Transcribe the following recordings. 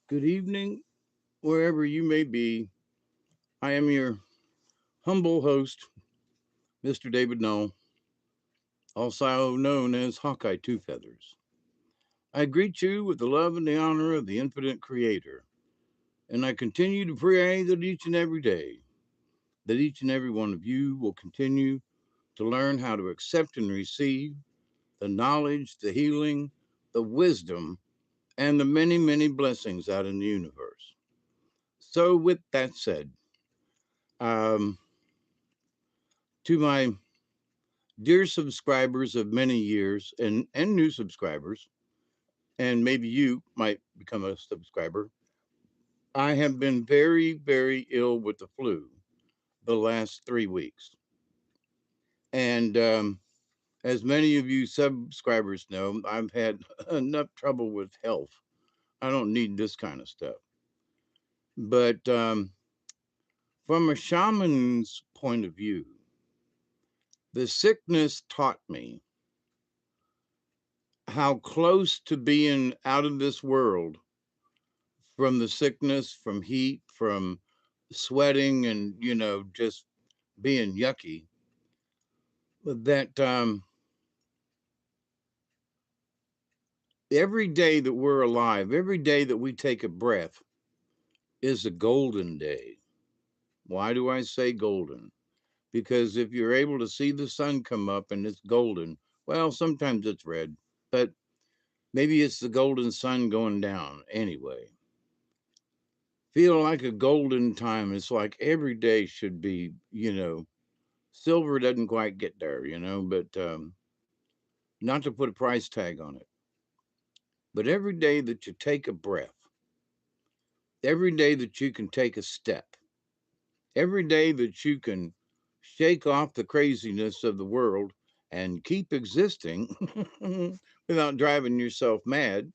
Good evening, wherever you may be. I am your humble host, Mr. David Null, also known as Hawkeye Two Feathers. I greet you with the love and the honor of the infinite Creator, and I continue to pray that each and every day, that each and every one of you will continue to learn how to accept and receive the knowledge, the healing, the wisdom, and the many, many blessings out in the universe. So, with that said, um, to my dear subscribers of many years and new subscribers, and maybe you might become a subscriber, I have been very, very ill with the flu the last 3 weeks. And as many of you subscribers know, I've had enough trouble with health. I don't need this kind of stuff. But from a shaman's point of view, the sickness taught me how close to being out of this world from the sickness, from heat, from sweating, and just being yucky. That every day that we're alive, every day that we take a breath, is a golden day. Why do I say golden? Because if you're able to see the sun come up and it's golden, well, sometimes it's red, but maybe it's the golden sun going down anyway. Feel like a golden time. It's like every day should be, silver doesn't quite get there, but not to put a price tag on it. But every day that you take a breath, every day that you can take a step, every day that you can shake off the craziness of the world and keep existing without driving yourself mad,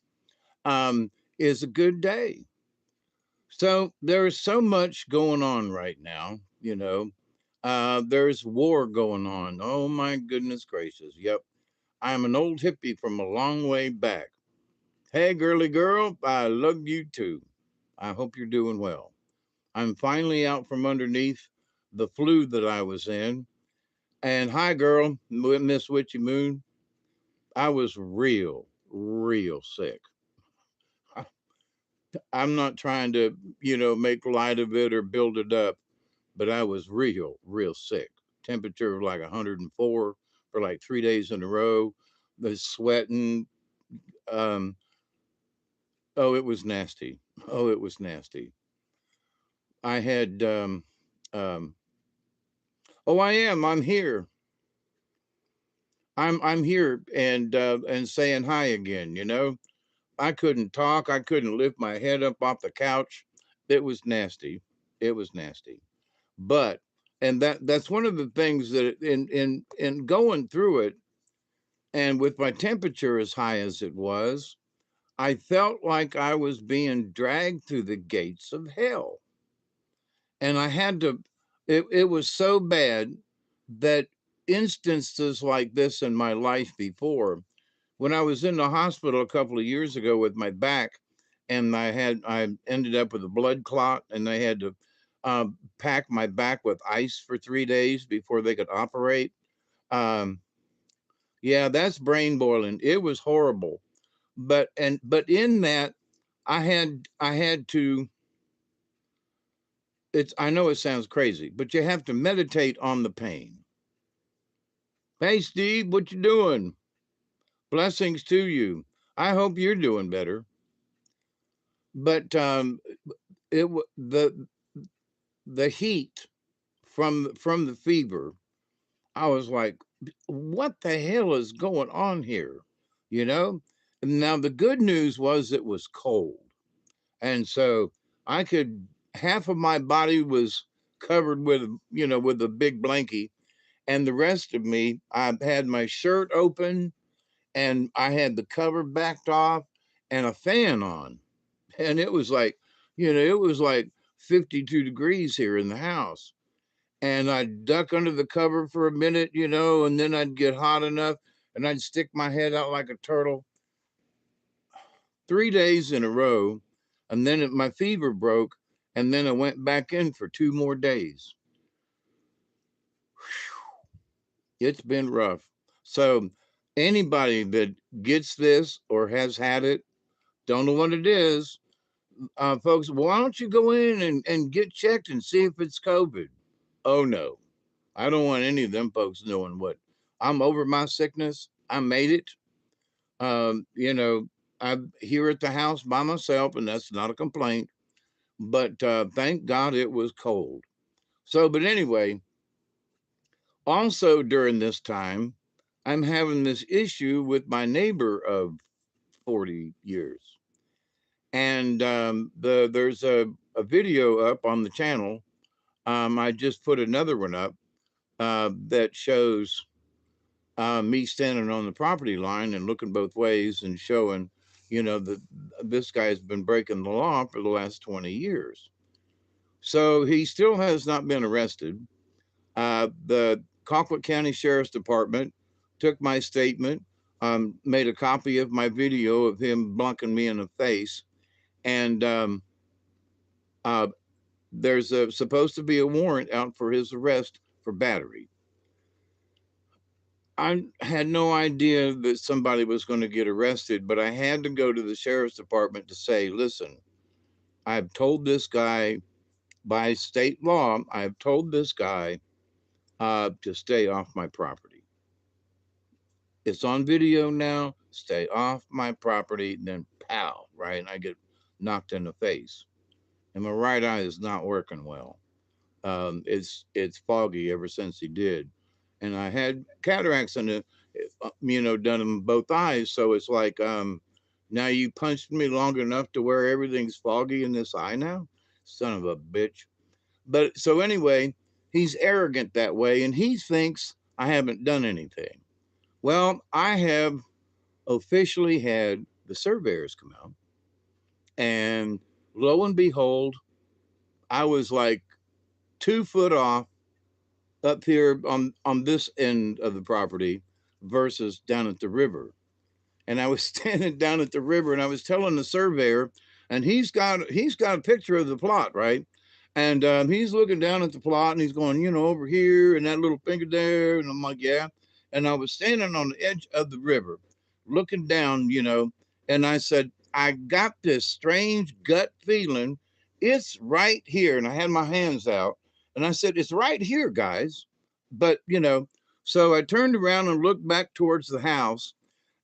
is a good day. So there's so much going on right now, there's war going on. Oh my goodness gracious. Yep. I'm an old hippie from a long way back. Hey, girly girl, I love you too. I hope you're doing well. I'm finally out from underneath the flu that I was in. And hi, girl, Miss Witchy Moon. I was real, real sick. I'm not trying to, make light of it or build it up, but I was real, real sick. Temperature of like 104 for like 3 days in a row. The sweating. Um, oh, it was nasty. Oh, it was nasty. I had um oh, I am. I'm here. I'm here and saying hi again, I couldn't talk. I couldn't lift my head up off the couch. It was nasty. It was nasty. But and that's one of the things that in going through it and with my temperature as high as it was, I felt like I was being dragged through the gates of hell. And I had to it was so bad that instances like this in my life before, when I was in the hospital a couple of years ago with my back, and I ended up with a blood clot, and they had to pack my back with ice for 3 days before they could operate. Um, yeah, that's brain boiling. It was horrible, but in that, I had to. It's I know it sounds crazy, but you have to meditate on the pain. Hey, Steve, what you doing? Blessings to you. I hope you're doing better. But the heat from the fever, I was like, what the hell is going on here? You know? Now the good news was it was cold. And so I could half of my body was covered with with a big blankie, and the rest of me, I had my shirt open and I had the cover backed off and a fan on. And it was like, it was like 52 degrees here in the house. And I'd duck under the cover for a minute, and then I'd get hot enough and I'd stick my head out like a turtle. 3 days in a row, And then my fever broke, and then I went back in for 2 more days. It's been rough. So anybody that gets this or has had it, don't know what it is, folks, why don't you go in and get checked and see if it's COVID? Oh no, I don't want any of them folks knowing what. I'm over my sickness. I made it. You know, I'm here at the house by myself, and that's not a complaint. But thank God it was cold. So, but anyway, also during this time, I'm having this issue with my neighbor of 40 years. And there's a video up on the channel. I just put another one up that shows me standing on the property line and looking both ways and showing, that this guy's been breaking the law for the last 20 years. So he still has not been arrested. The Colquitt County Sheriff's Department took my statement, made a copy of my video of him blunking me in the face, and uh, there's supposed to be a warrant out for his arrest for battery. I had no idea that somebody was going to get arrested, but I had to go to the sheriff's department to say, listen, I've told this guy by state law, I've told this guy to stay off my property. It's on video now, stay off my property, then pow, right? And I get knocked in the face. And my right eye is not working well. It's foggy ever since he did. And I had cataracts in it, done in both eyes. So it's like, now you punched me long enough to where everything's foggy in this eye now? Son of a bitch. But so anyway, he's arrogant that way and he thinks I haven't done anything. Well, I have officially had the surveyors come out, and lo and behold, I was like 2 foot off up here on this end of the property versus down at the river. And I was standing down at the river and I was telling the surveyor, and he's got a picture of the plot, right? And he's looking down at the plot and he's going, over here and that little finger there. And I'm like, yeah. And I was standing on the edge of the river looking down, and I said, I got this strange gut feeling. It's right here. And I had my hands out and I said, it's right here, guys. But, so I turned around and looked back towards the house,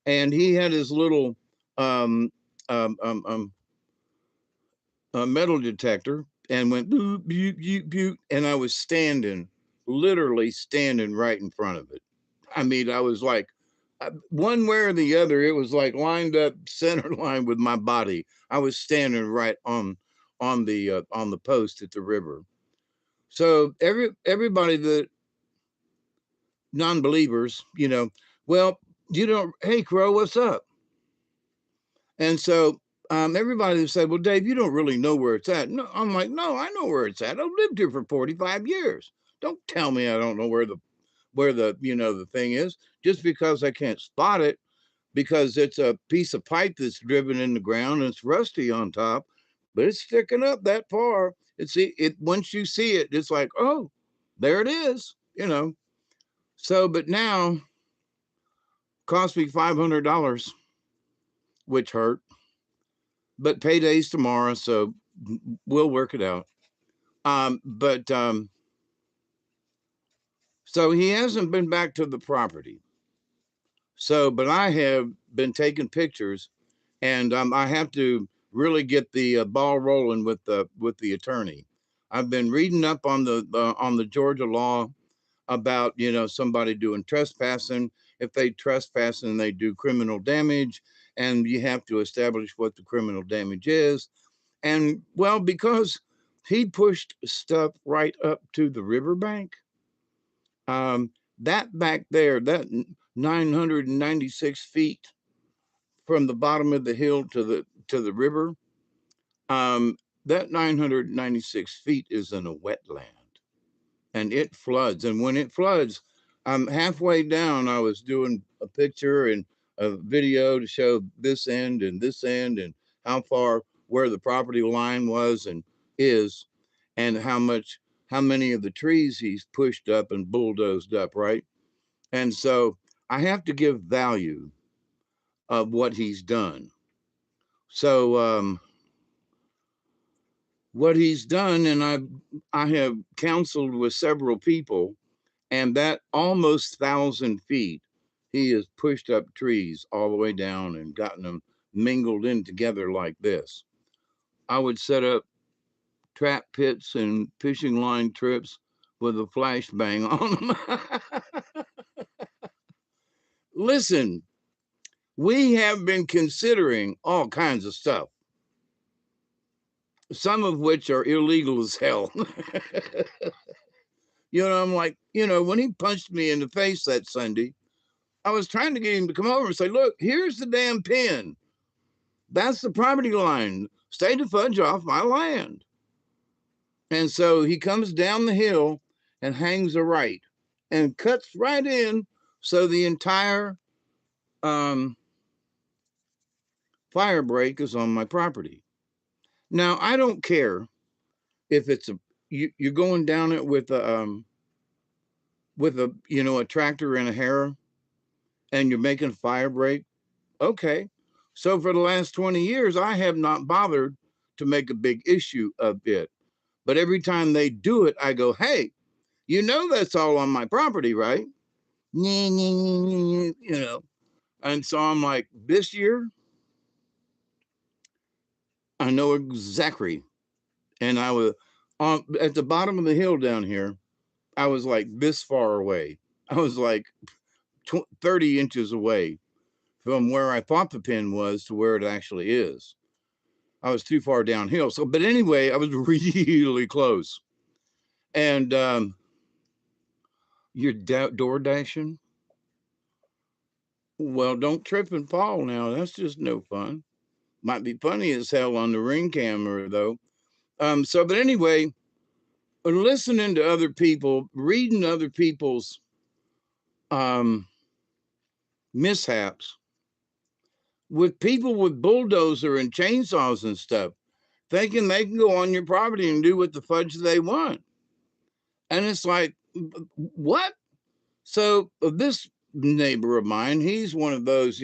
and he had his little um, um, um, um, metal detector and went boop, boop, boop, boop, and I was literally standing right in front of it. I mean, I was like, one way or the other, it was like lined up center line with my body. I was standing right on the post at the river. So everybody that non-believers, well, hey Crow, what's up? And so everybody said, well, Dave, you don't really know where it's at. No, I'm like, no, I know where it's at. I've lived here for 45 years. Don't tell me I don't know where the thing is, just because I can't spot it, because it's a piece of pipe that's driven in the ground and it's rusty on top, but it's sticking up that far. Once you see it, it's like, oh, there it is. So, but now cost me $500, which hurt. But payday's tomorrow, so we'll work it out. But so he hasn't been back to the property. So, but I have been taking pictures, and I have to really get the ball rolling with the attorney. I've been reading up on the Georgia law about somebody doing trespassing. If they trespass and they do criminal damage, and you have to establish what the criminal damage is. And well, because he pushed stuff right up to the riverbank, that back there, that 996 feet from the bottom of the hill to the river, that 996 feet is in a wetland, and it floods. And when it floods, I'm halfway down. I was doing a picture and a video to show this end and how far where the property line was and is, and how many of the trees he's pushed up and bulldozed up, right? And so I have to give value of what he's done. So what he's done, and I have counseled with several people, and that almost 1,000 feet, he has pushed up trees all the way down and gotten them mingled in together like this. I would set up trap pits and fishing line trips with a flashbang on them. Listen, we have been considering all kinds of stuff, some of which are illegal as hell. I'm like, when he punched me in the face that Sunday, I was trying to get him to come over and say, look, here's the damn pin. That's the property line. Stay the fudge off my land. And so he comes down the hill and hangs a right and cuts right in. So the entire fire break is on my property. Now, I don't care if it's you're going down it with a a tractor and a harrow and you're making fire break. Okay. So for the last 20 years, I have not bothered to make a big issue of it. But every time they do it, I go, hey, that's all on my property, right? And so I'm like, this year, I know exactly. And I was at the bottom of the hill down here. I was like this far away. I was like 30 inches away from where I thought the pin was to where it actually is. I was too far downhill. So, but anyway, I was really close. And you're door dashing? Well, don't trip and fall now. That's just no fun. Might be funny as hell on the ring camera, though. But anyway, listening to other people, reading other people's mishaps with people with bulldozer and chainsaws and stuff, thinking they can go on your property and do what the fudge they want. And it's like, what? So this neighbor of mine, he's one of those,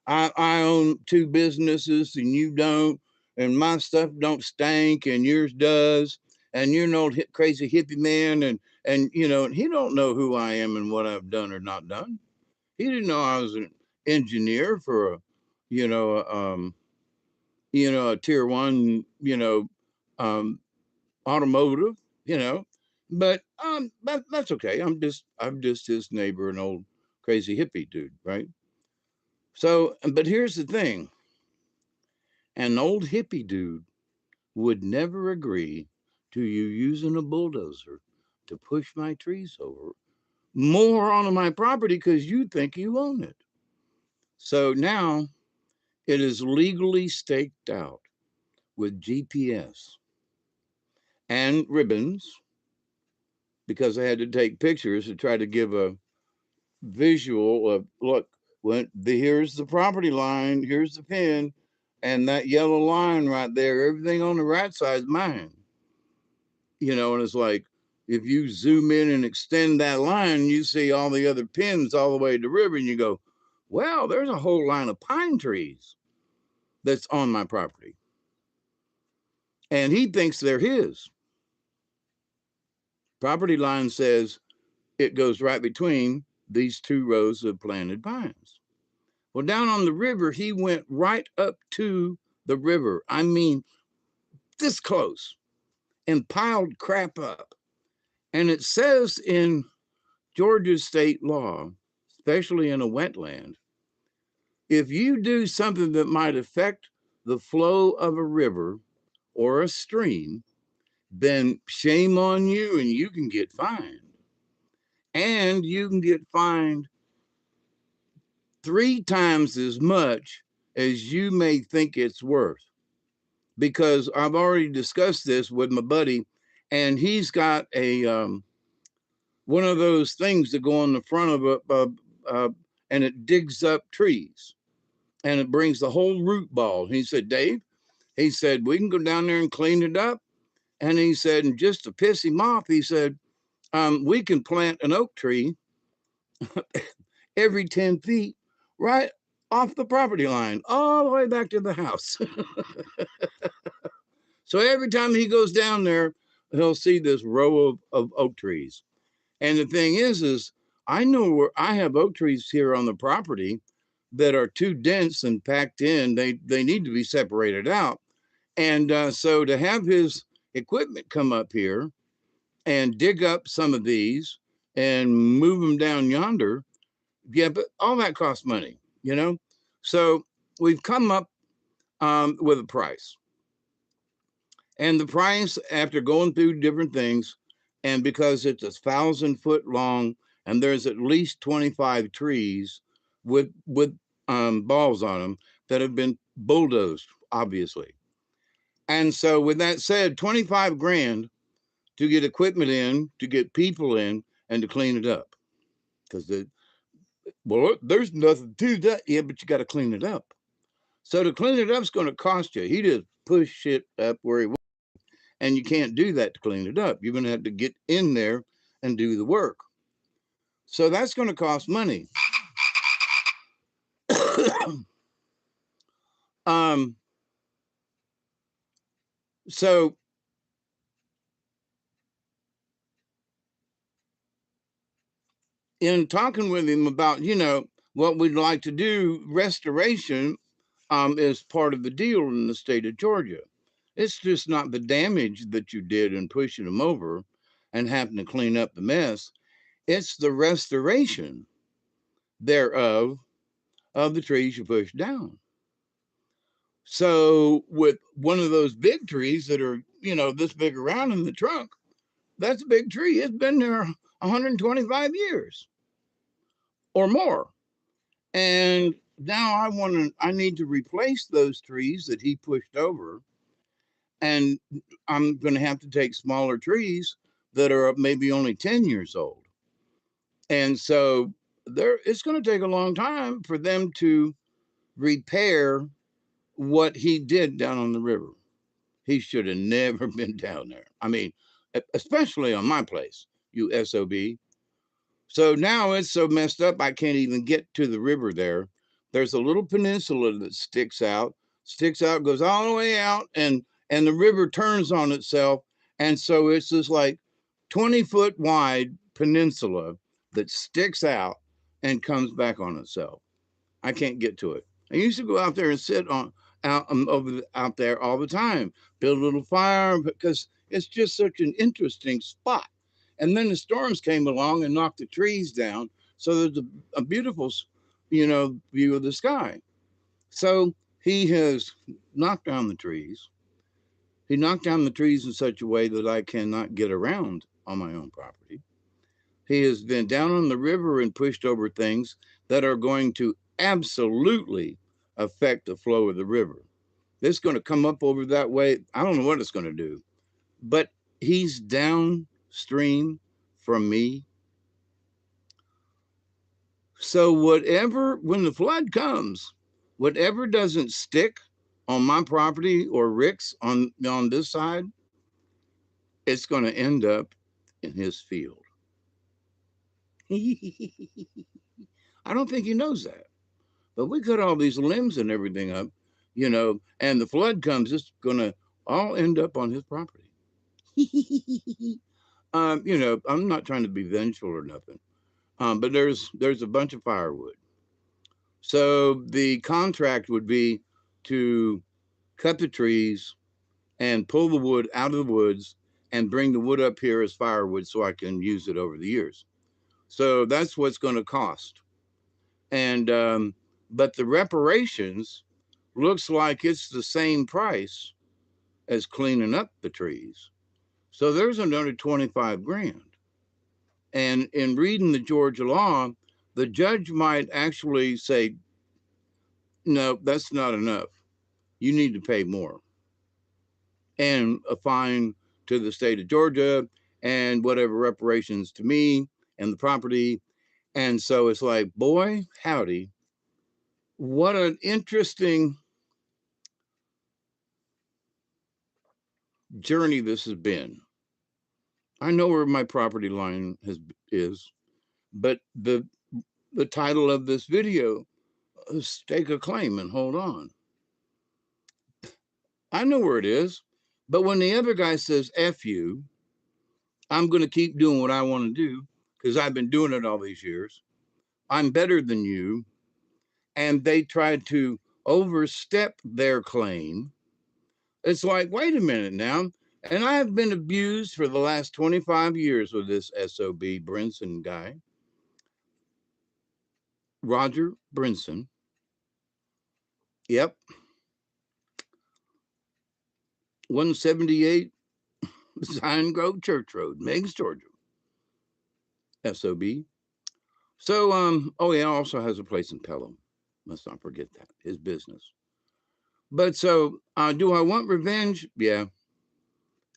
I own 2 businesses and you don't, and my stuff don't stink and yours does, and you're no crazy hippie man, and he don't know who I am and what I've done or not done. He didn't know I was an engineer for a tier 1 automotive, but that's okay. I'm just his neighbor, an old crazy hippie dude, right? So, but here's the thing: an old hippie dude would never agree to you using a bulldozer to push my trees over more onto my property because you think you own it. So now it is legally staked out with GPS and ribbons, because I had to take pictures to try to give a visual of, look, here's the property line, here's the pin, and that yellow line right there, everything on the right side is mine. And it's like, if you zoom in and extend that line, you see all the other pins all the way to the river, and you go, well, there's a whole line of pine trees that's on my property. And he thinks they're his. Property line says it goes right between these 2 rows of planted pines. Well, down on the river, he went right up to the river. I mean, this close, and piled crap up. And it says in Georgia state law, especially in a wetland, if you do something that might affect the flow of a river or a stream, then shame on you and you can get fined. And you can get fined 3 times as much as you may think it's worth. Because I've already discussed this with my buddy, and he's got a one of those things that go on the front of and it digs up trees, and it brings the whole root ball. He said, Dave, He said, we can go down there and clean it up. And he said, and just to piss him off, he said, we can plant an oak tree every 10 feet right off the property line, all the way back to the house. So every time he goes down there, he'll see this row of oak trees. And the thing is I know where I have oak trees here on the property that are too dense and packed in. They need to be separated out. And so to have his equipment come up here and dig up some of these and move them down yonder, yeah, but all that costs money, you know? So we've come up with a price. And the price, after going through different things, and because it's 1,000-foot long and there's at least 25 trees with balls on them that have been bulldozed, obviously. And so with that said, 25 grand to get equipment in, to get people in, and to clean it up. Because there's nothing to that. Yeah, but you got to clean it up. So to clean it up is going to cost you. He just pushed it up where he was. And you can't do that to clean it up. You're going to have to get in there and do the work. So that's going to cost money. So in talking with him about, what we'd like to do, restoration is part of the deal in the state of Georgia. It's just not the damage that you did in pushing them over and having to clean up the mess. It's the restoration thereof of the trees you pushed down. So with one of those big trees that are, this big around in the trunk, that's a big tree. It's been there 125 years or more. And now I need to replace those trees that he pushed over. And I'm going to have to take smaller trees that are maybe only 10 years old. And so it's going to take a long time for them to repair what he did down on the river. He should have never been down there. I mean, especially on my place, you SOB. So now it's so messed up, I can't even get to the river there. There's a little peninsula that sticks out, goes all the way out, and the river turns on itself. And so it's this like 20-foot wide peninsula that sticks out and comes back on itself. I can't get to it. I used to go out there and sit out there all the time, build a little fire because it's just such an interesting spot. And then the storms came along and knocked the trees down. So there's a beautiful, view of the sky. So he has knocked down the trees. He knocked down the trees in such a way that I cannot get around on my own property. He has been down on the river and pushed over things that are going to absolutely affect the flow of the river. It's going to come up over that way. I don't know what it's going to do, but he's downstream from me. So when the flood comes, whatever doesn't stick on my property or Rick's on this side, it's going to end up in his field. I don't think he knows that. But we cut all these limbs and everything up, and the flood comes, it's going to all end up on his property. I'm not trying to be vengeful or nothing, but there's a bunch of firewood. So the contract would be to cut the trees and pull the wood out of the woods and bring the wood up here as firewood so I can use it over the years. So that's what's going to cost. And but the reparations looks like it's the same price as cleaning up the trees. So there's another 25 grand. And in reading the Georgia law, the judge might actually say, no, that's not enough. You need to pay more. And a fine to the state of Georgia and whatever reparations to me and the property. And so it's like, boy, howdy. What an interesting journey this has been. I know where my property line is, but the title of this video is Stake a Claim and Hold On. I know where it is, but when the other guy says F you, I'm going to keep doing what I want to do because I've been doing it all these years. I'm better than you. And they tried to overstep their claim. It's like, wait a minute now. And I have been abused for the last 25 years with this SOB Brinson guy, Roger Brinson. Yep. 178 Zion Grove Church Road, Meigs, Georgia. SOB. So, oh yeah, also has a place in Pelham. Let's not forget that, his business. But so, do I want revenge? Yeah.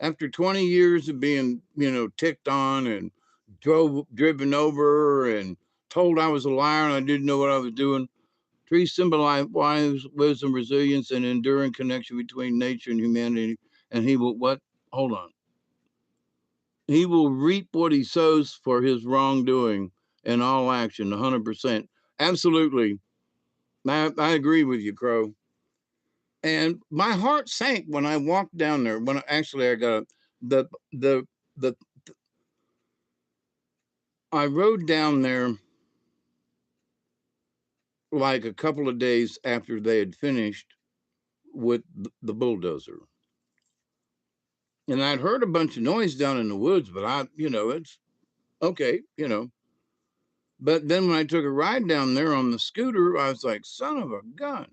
After 20 years of being, ticked on and driven over and told I was a liar and I didn't know what I was doing, trees symbolize wisdom, resilience, and enduring connection between nature and humanity. And he will what? Hold on. He will reap what he sows for his wrongdoing in all action, 100%. Absolutely. I agree with you, Crow. And my heart sank when I walked down there. When I got the I rode down there like a couple of days after they had finished with the bulldozer. And I'd heard a bunch of noise down in the woods, but it's okay, But then when I took a ride down there on the scooter, I was like, son of a gun.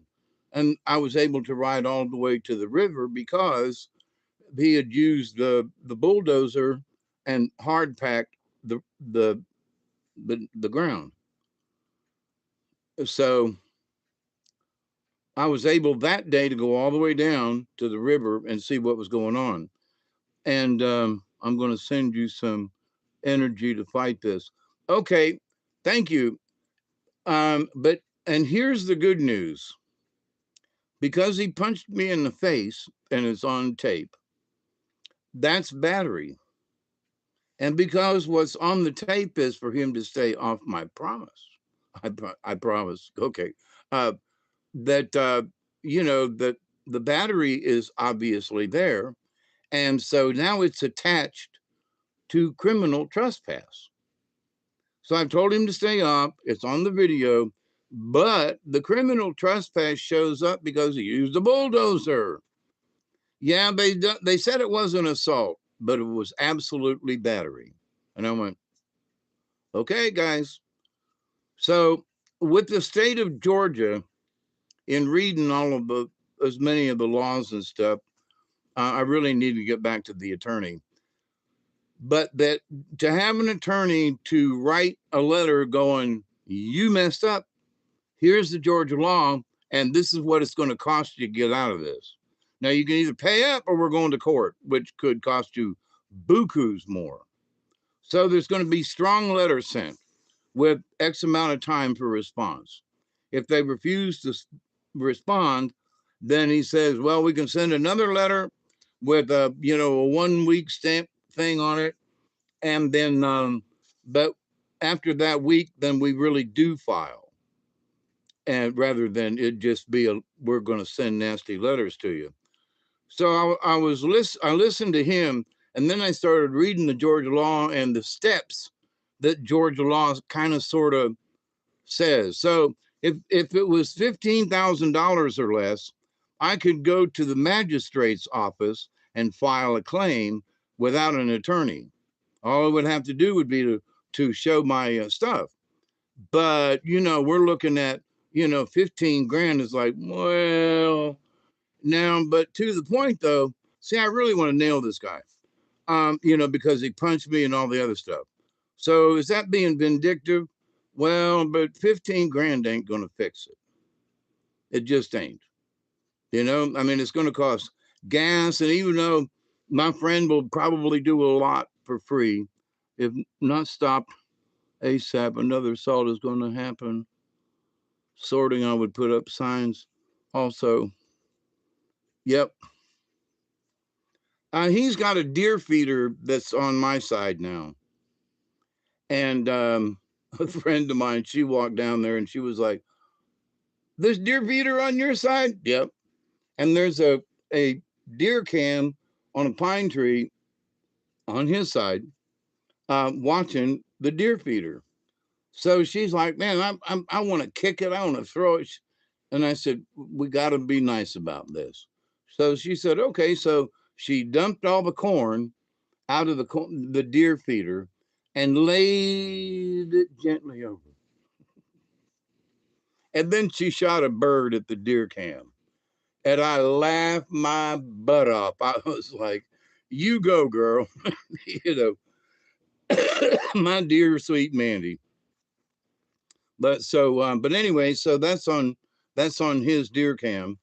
And I was able to ride all the way to the river because he had used the bulldozer and hard packed the the the ground. So I was able that day to go all the way down to the river and see what was going on. And I'm going to send you some energy to fight this. Okay, thank you. And here's the good news. Because he punched me in the face and it's on tape, that's battery. And because what's on the tape is for him to stay off my promise. I promise. Okay. Uh, that the battery is obviously there. And so now it's attached to criminal trespass. So I've told him to stay up. It's on the video. But the criminal trespass shows up because he used a bulldozer. Yeah, they said it wasn't assault, but it was absolutely battery. And I went, okay, guys. So with the state of Georgia, in reading all of as many of the laws and stuff, I really need to get back to the attorney. But that to have an attorney to write a letter going, you messed up, here's the Georgia law, and this is what it's going to cost you to get out of this. Now you can either pay up or we're going to court, which could cost you bukus more. So there's going to be strong letters sent with X amount of time for response. If they refuse to respond, then he says, well, we can send another letter with a 1 week stamp thing on it. And then, but after that week, then we really do file. And rather than it just be we're going to send nasty letters to you. So I listened to him, and then I started reading the Georgia law and the steps that Georgia law kind of sort of says. So if it was $15,000 or less, I could go to the magistrate's office and file a claim without an attorney. All I would have to do would be to show my stuff. But we're looking at 15 grand is like, well, now, but to the point though, see, I really want to nail this guy, because he punched me and all the other stuff. So is that being vindictive? Well, but 15 grand ain't going to fix it. It just ain't. I mean, it's going to cost gas. And even though my friend will probably do a lot for free, if not stopped ASAP, another assault is going to happen. Sorting, I would put up signs also. Yep. He's got a deer feeder that's on my side now. And a friend of mine, she walked down there and she was like, "There's deer feeder on your side?" Yep. And there's a deer cam on a pine tree on his side, watching the deer feeder. So she's like, "Man, I want to kick it. I want to throw it." And I said, "We got to be nice about this." So she said, "Okay." So she dumped all the corn out of the deer feeder and laid it gently over. And then she shot a bird at the deer cam. And I laughed my butt off. I was like, "You go, girl." you know, my dear sweet Mandy. But anyway, so that's on his deer cam.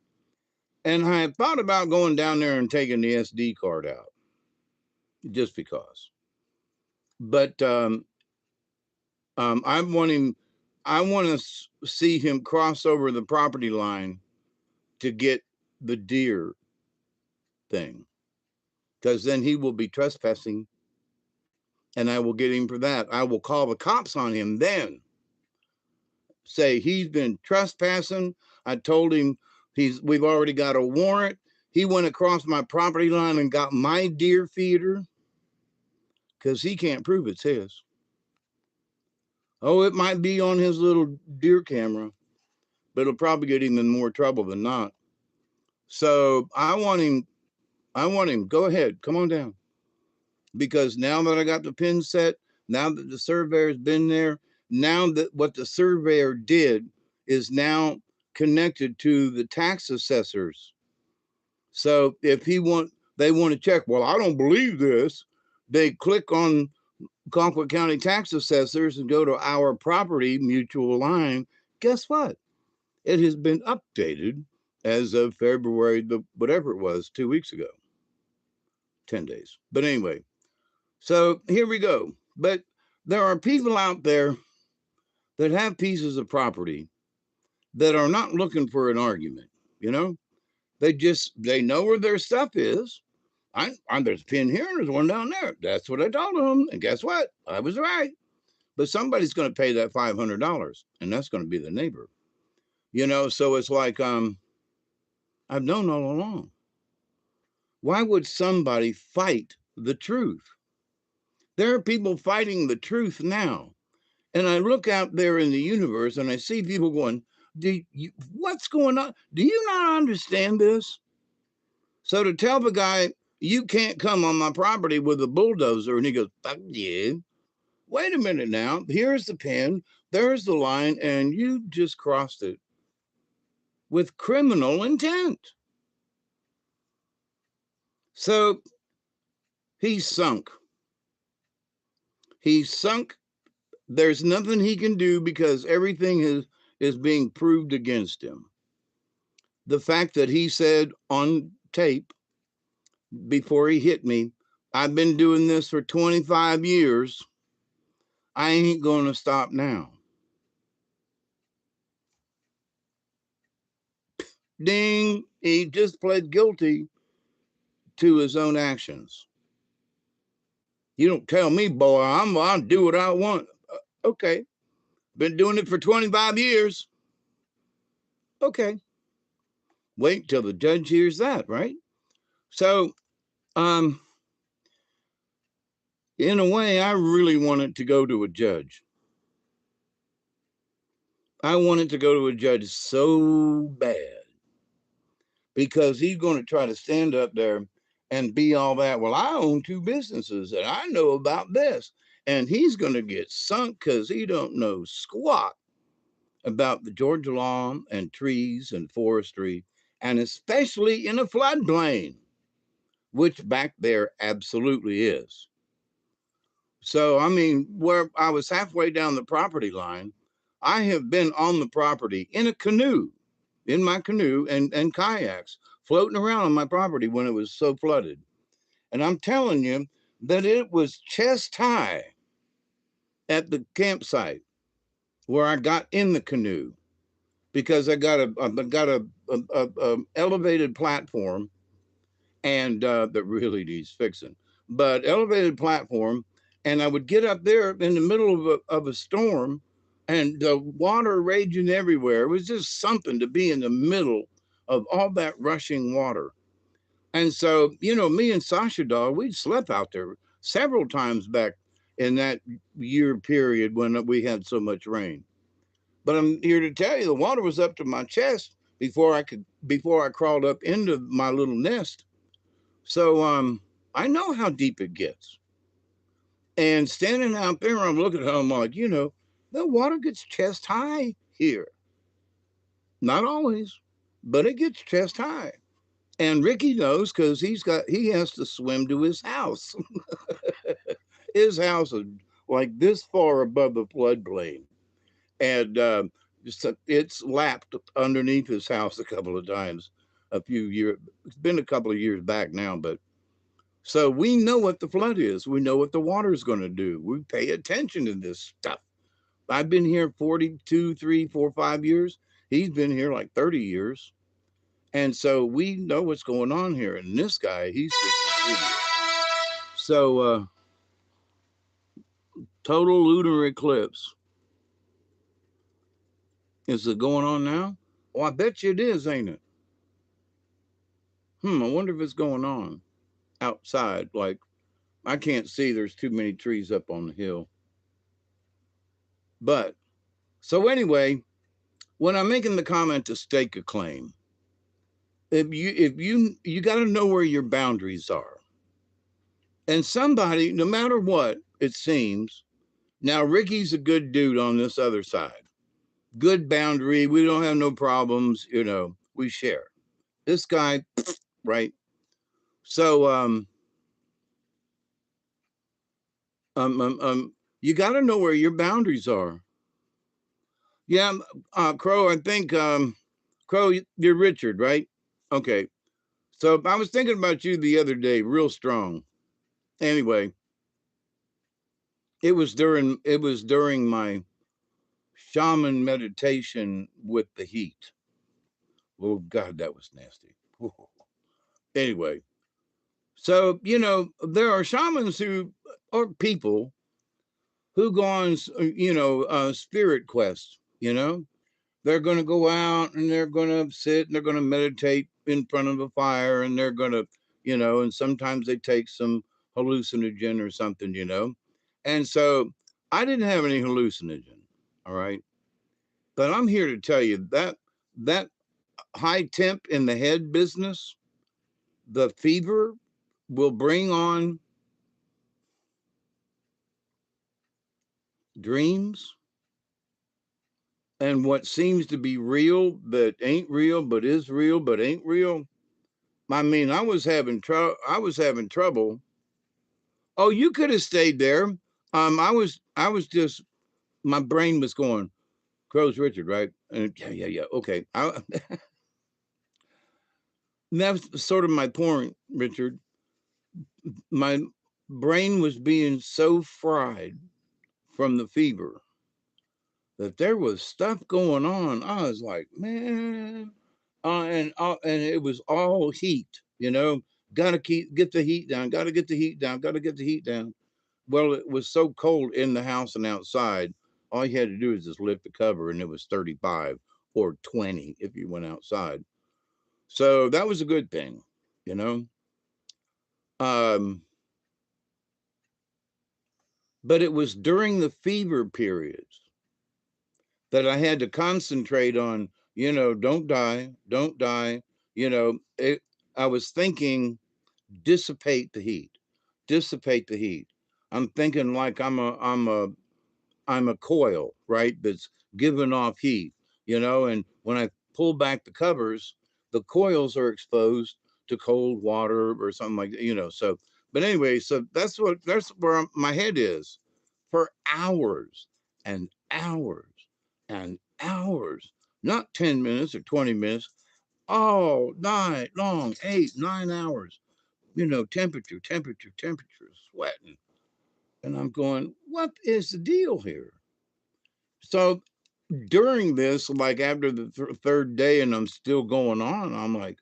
And I had thought about going down there and taking the SD card out just because. But I want him. I want to see him cross over the property line to get the deer thing, because then he will be trespassing, and I will get him for that. I will call the cops on him then. Say he's been trespassing. I told him we've already got a warrant. He went across my property line and got my deer feeder because he can't prove it's his. Oh, it might be on his little deer camera, but it'll probably get him in more trouble than not. So I want him. Go ahead, come on down. Because now that I got the pin set, now that the surveyor's been there, now that what the surveyor did is now connected to the tax assessors. So if they want to check, well, I don't believe this. They click on Colquitt County tax assessors and go to our property mutual line. Guess what? It has been updated as of February, whatever it was, 2 weeks ago, 10 days. But anyway, so here we go. But there are people out there that have pieces of property that are not looking for an argument. You know, they know where their stuff is. There's a pin here and there's one down there. That's what I told them. And guess what? I was right. But somebody's going to pay that $500, and that's going to be the neighbor. You know, so it's like I've known all along. Why would somebody fight the truth? There are people fighting the truth now. And I look out there in the universe and I see people going, what's going on? Do you not understand this? So to tell the guy, you can't come on my property with a bulldozer, and he goes, fuck you. Wait a minute now. Here's the pin, there's the line, and you just crossed it with criminal intent. So he's sunk. He's sunk. There's nothing he can do because everything is being proved against him. The fact that he said on tape before he hit me, I've been doing this for 25 years. I ain't going to stop now. Ding, he just pled guilty to his own actions. You don't tell me, boy, I'll do what I want. Okay. Been doing it for 25 years. Okay. Wait till the judge hears that, right? So, in a way, I really wanted to go to a judge. I wanted to go to a judge so bad because he's going to try to stand up there and be all that. Well, I own 2 businesses and I know about this. And he's going to get sunk because he don't know squat about the Georgia law and trees and forestry, and especially in a floodplain, which back there absolutely is. So, I mean, where I was halfway down the property line, I have been on the property in a canoe, in my canoe and kayaks, floating around on my property when it was so flooded. And I'm telling you that it was chest high at the campsite where I got in the canoe, because I got a elevated platform, and that really needs fixing. But elevated platform, and I would get up there in the middle of a storm, and the water raging everywhere. It was just something to be in the middle of all that rushing water. And so, me and Sasha Doll, we'd slept out there several times back in that year period when we had so much rain. But I'm here to tell you, the water was up to my chest before I crawled up into my little nest. So I know how deep it gets. And standing out there, I'm looking at him like, the water gets chest high here. Not always, but it gets chest high. And Ricky knows because he has to swim to his house. His house is like this far above the floodplain, and it's lapped underneath his house a couple of times. A few years, it's been a couple of years back now, but so we know what the flood is. We know what the water is going to do. We pay attention to this stuff. I've been here 42, 3, 4, 5 years. He's been here like 30 years. And so we know what's going on here. And this guy, he's just an idiot. So, total lunar eclipse. Is it going on now? Well, I bet you it is, ain't it? I wonder if it's going on outside. Like, I can't see. There's too many trees up on the hill. But, so anyway, when I'm making the comment to stake a claim, if you got to know where your boundaries are. And somebody, no matter what, it seems, now Ricky's a good dude on this other side. Good boundary. We don't have no problems. We share. This guy, right? So, you got to know where your boundaries are. Yeah, Crow. I think Crow, you're Richard, right? Okay. So I was thinking about you the other day, real strong. Anyway, it was during my shaman meditation with the heat. Oh God, that was nasty. Anyway, so there are shamans who or people who go on spirit quests. They're going to go out and they're going to sit and they're going to meditate in front of a fire and they're going to and sometimes they take some hallucinogen or something. And so I didn't have any hallucinogen, all right, but I'm here to tell you that high temp in the head business, the fever will bring on dreams and what seems to be real but ain't real, but is real but ain't real. I mean, I was having trouble. Oh, you could have stayed there. I was just my brain was going. Crow's Richard, right? And yeah. Okay, that's sort of my point, Richard. My brain was being so fried from the fever that there was stuff going on. I was like, man, and it was all heat. Got to get the heat down. Got to get the heat down. Got to get the heat down. Well, it was so cold in the house and outside. All you had to do is just lift the cover, and it was 35 or 20 if you went outside. So that was a good thing, you know. Um, but it was during the fever periods that I had to concentrate on, don't die, don't die. I was thinking, dissipate the heat, dissipate the heat. I'm thinking like I'm a coil, right? That's giving off heat, and when I pull back the covers, the coils are exposed to cold water or something like that. So, but anyway, so that's where my head is for hours and hours and hours, not 10 minutes or 20 minutes, all night long, 8, 9 hours, temperature, sweating. And I'm going, what is the deal here? So during this, like after the third day, and I'm still going on, I'm like,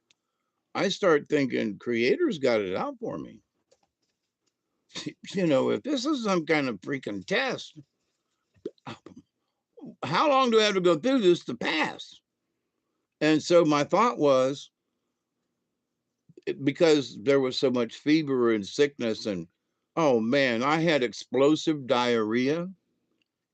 I start thinking Creator's got it out for me. You know, if this is some kind of freaking test, how long do I have to go through this to pass? And so my thought was, because there was so much fever and sickness, and oh man, I had explosive diarrhea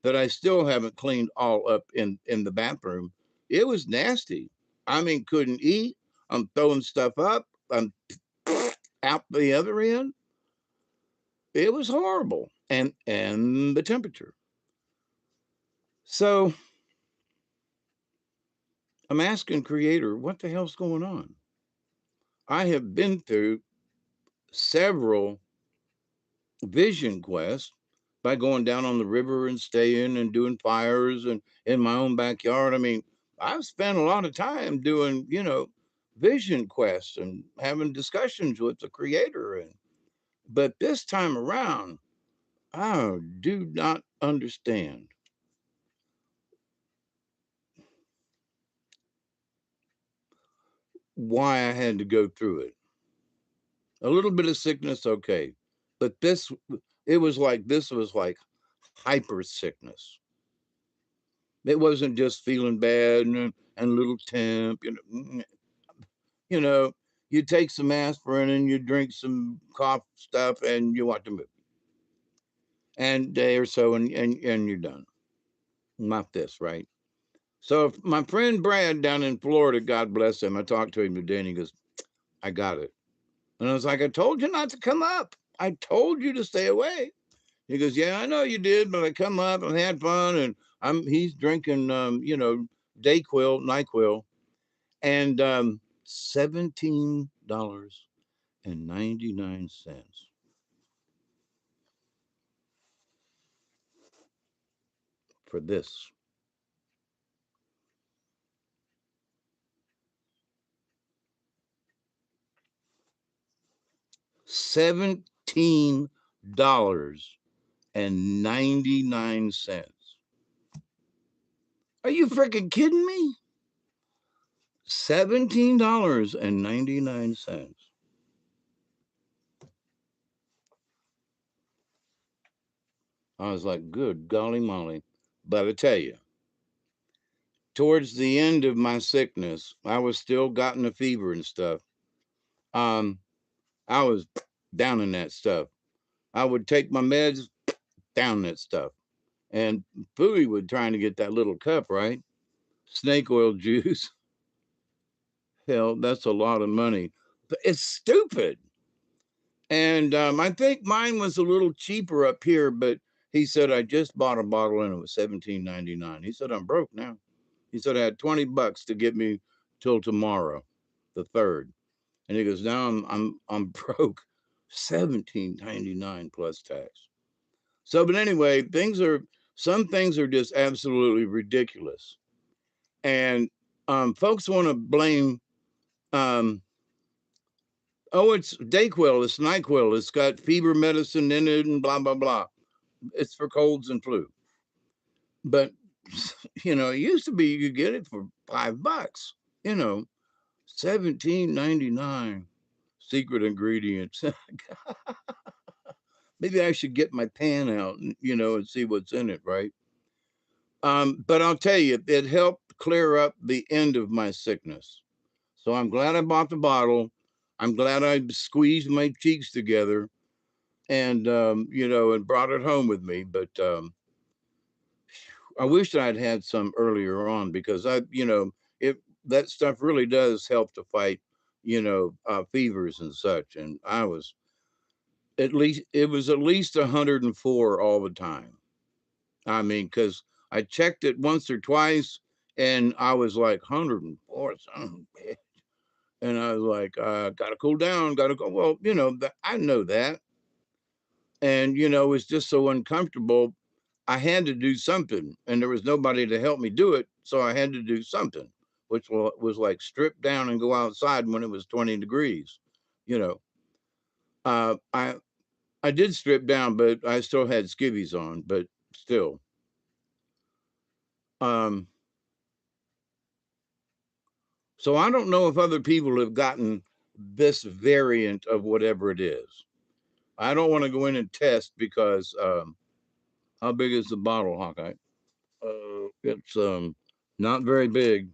that I still haven't cleaned all up in the bathroom. It was nasty. I mean, couldn't eat. I'm throwing stuff up. I'm out the other end. It was horrible, and the temperature. So I'm asking Creator, what the hell's going on? I have been through several vision quests by going down on the river and staying and doing fires and in my own backyard. I mean, I've spent a lot of time doing, you know, vision quests and having discussions with the Creator. And but this time around, I do not understand why I had to go through it. A little bit of sickness, okay, but this was like hyper sickness. It wasn't just feeling bad and a little temp, you know, you take some aspirin and you drink some cough stuff and you watch a movie. And a day or so and you're done. Not this, right? So if my friend Brad down in Florida, God bless him, I talked to him today and he goes, I got it. And I was like, I told you not to come up. I told you to stay away. He goes, yeah, I know you did, but I come up and had fun, and he's drinking, you know, Dayquil, Nyquil, and $17.99 for this. $17.99. Are you freaking kidding me? $17.99. I was like, good golly molly. But I tell you, towards the end of my sickness, I was still gotten a fever and stuff. Um, I was down in that stuff. I would take my meds, down that stuff. And Fooey would trying to get that little cup, right? Snake oil juice. Hell, that's a lot of money. But it's stupid. And I think mine was a little cheaper up here, but he said I just bought a bottle and it was $17.99. He said I'm broke now. He said I had $20 to get me till tomorrow, the third. And he goes, now I'm broke, $17.99 plus tax. So, but anyway, some things are just absolutely ridiculous, and folks want to blame. Um, oh, it's Dayquil, it's Nyquil, it's got fever medicine in it, and blah blah blah. It's for colds and flu, but you know, it used to be you could get it for $5. You know, 17.99. Secret ingredients. Maybe I should get my pan out and you know and see what's in it, right? But I'll tell you, it helped clear up the end of my sickness. So I'm glad I bought the bottle. I'm glad I squeezed my cheeks together and you know and brought it home with me. But I wish I'd had some earlier on because you know, it that stuff really does help to fight, you know, fevers and such. And I was it was at least 104 all the time. I mean, because I checked it once or twice and I was like 104, son and I was like, gotta cool down, gotta go. Well, you know, I know that. And, you know, it's just so uncomfortable. I had to do something and there was nobody to help me do it. So I had to do something, which was like strip down and go outside when it was 20 degrees, you know. Uh, I, I did strip down, but I still had skivvies on, but still. Um, So I don't know if other people have gotten this variant of whatever it is. I don't want to go in and test because how big is the bottle, Hawkeye? It's not very big.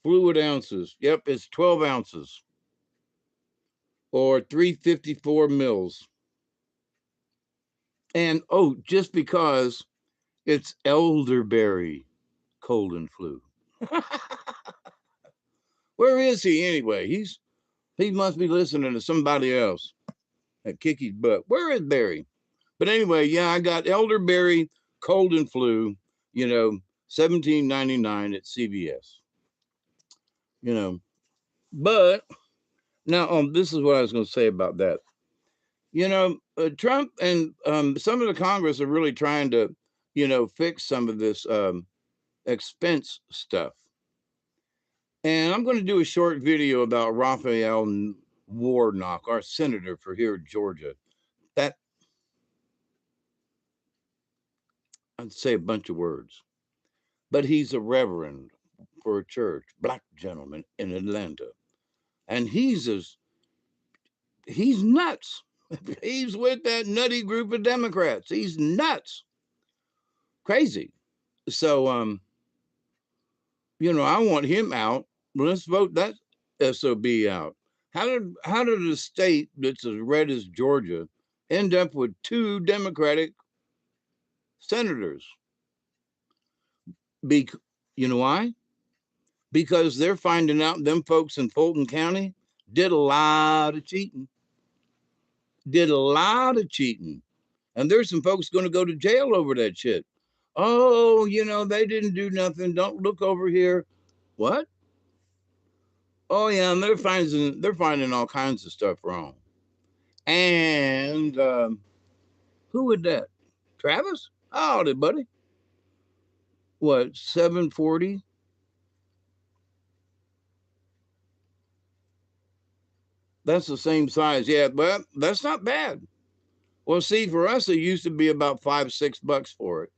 Fluid ounces. Yep, it's 12 ounces or 354 mils. And oh, just because it's elderberry cold and flu. Where is he anyway? He must be listening to somebody else at Kiki's butt. Where is Barry? But anyway, yeah, I got elderberry cold and flu, you know, 17.99 at CVS. You know, but now this is what I was going to say about that. You know, Trump and some of the Congress are really trying to, fix some of this expense stuff. And I'm going to do a short video about Raphael Warnock, our senator for here in Georgia. That I'd say a bunch of words, but he's a reverend for a church, black gentleman in Atlanta, and he's nuts. He's with that nutty group of Democrats. He's nuts, crazy. So I want him out. Let's vote that SOB out. How did a state that's as red as Georgia end up with 2 Democratic senators? You know why? Because they're finding out them folks in Fulton County did a lot of cheating. And there's some folks going to go to jail over that shit. Oh, they didn't do nothing. Don't look over here. What? Oh yeah, and they're finding all kinds of stuff wrong. And who would that? Travis? Howdy, buddy. What, 740? That's the same size. Yeah, but that's not bad. Well, see, for us, it used to be about $5-6 for it.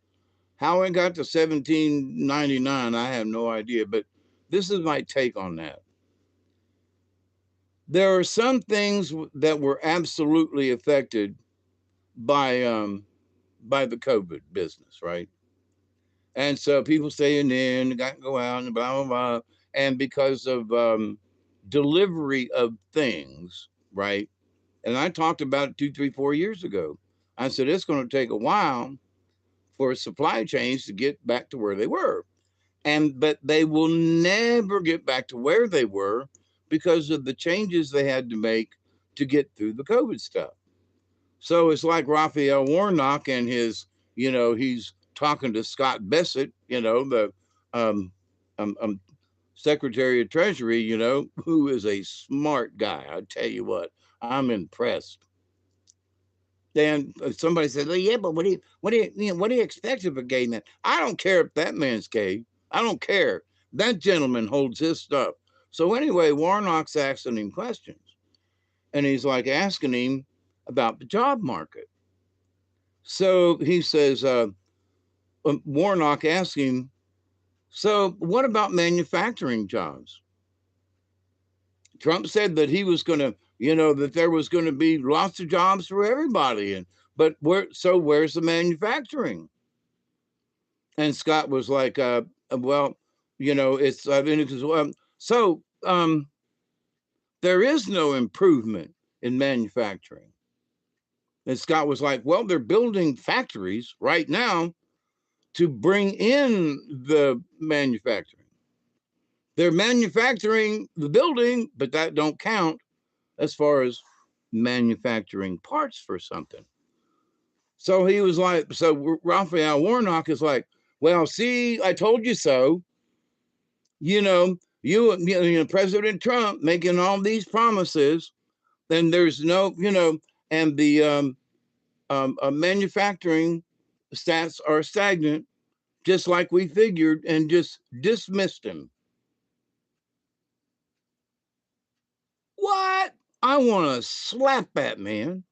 How it got to $17.99, I have no idea. But this is my take on that. There are some things that were absolutely affected by the COVID business, right? And so people staying in, got to go out and blah, blah, blah. And because of delivery of things, right? And I talked about it 2, 3, 4 years ago. I said, it's going to take a while for supply chains to get back to where they were. But they will never get back to where they were because of the changes they had to make to get through the COVID stuff. So it's like Raphael Warnock and his, he's talking to Scott Bessent, the um, Secretary of Treasury, who is a smart guy. I tell you what, I'm impressed. Then somebody said, well, yeah, but what do you expect of a gay man? I don't care if that man's gay. I don't care. That gentleman holds his stuff. So anyway, Warnock's asking him questions. And he's like asking him about the job market. So he says, Warnock asked him, so what about manufacturing jobs? Trump said that he was going to, that there was going to be lots of jobs for everybody. But where's the manufacturing? And Scott was like, well, it's, so there is no improvement in manufacturing. And Scott was like, well, they're building factories right now to bring in the manufacturing. They're manufacturing the building, but that don't count as far as manufacturing parts for something. So he was like, so Raphael Warnock is like, well, see, I told you so. You President Trump making all these promises, and there's no, and the manufacturing stats are stagnant, just like we figured, and just dismissed him. What? I want to slap that man.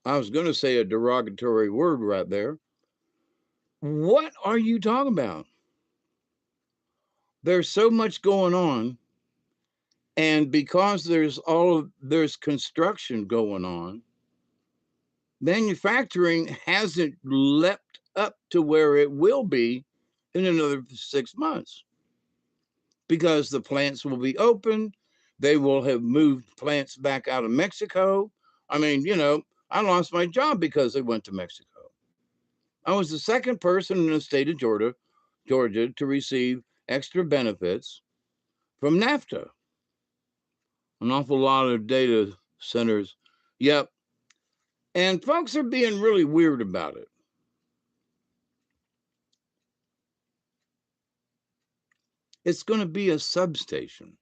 I was going to say a derogatory word right there. What are you talking about? There's so much going on. And because there's construction going on, manufacturing hasn't leapt up to where it will be in another 6 months, because the plants will be open. They will have moved plants back out of Mexico. I mean, I lost my job because they went to Mexico. I was the second person in the state of Georgia to receive extra benefits from NAFTA. An awful lot of data centers. Yep. And folks are being really weird about it. It's going to be a substation.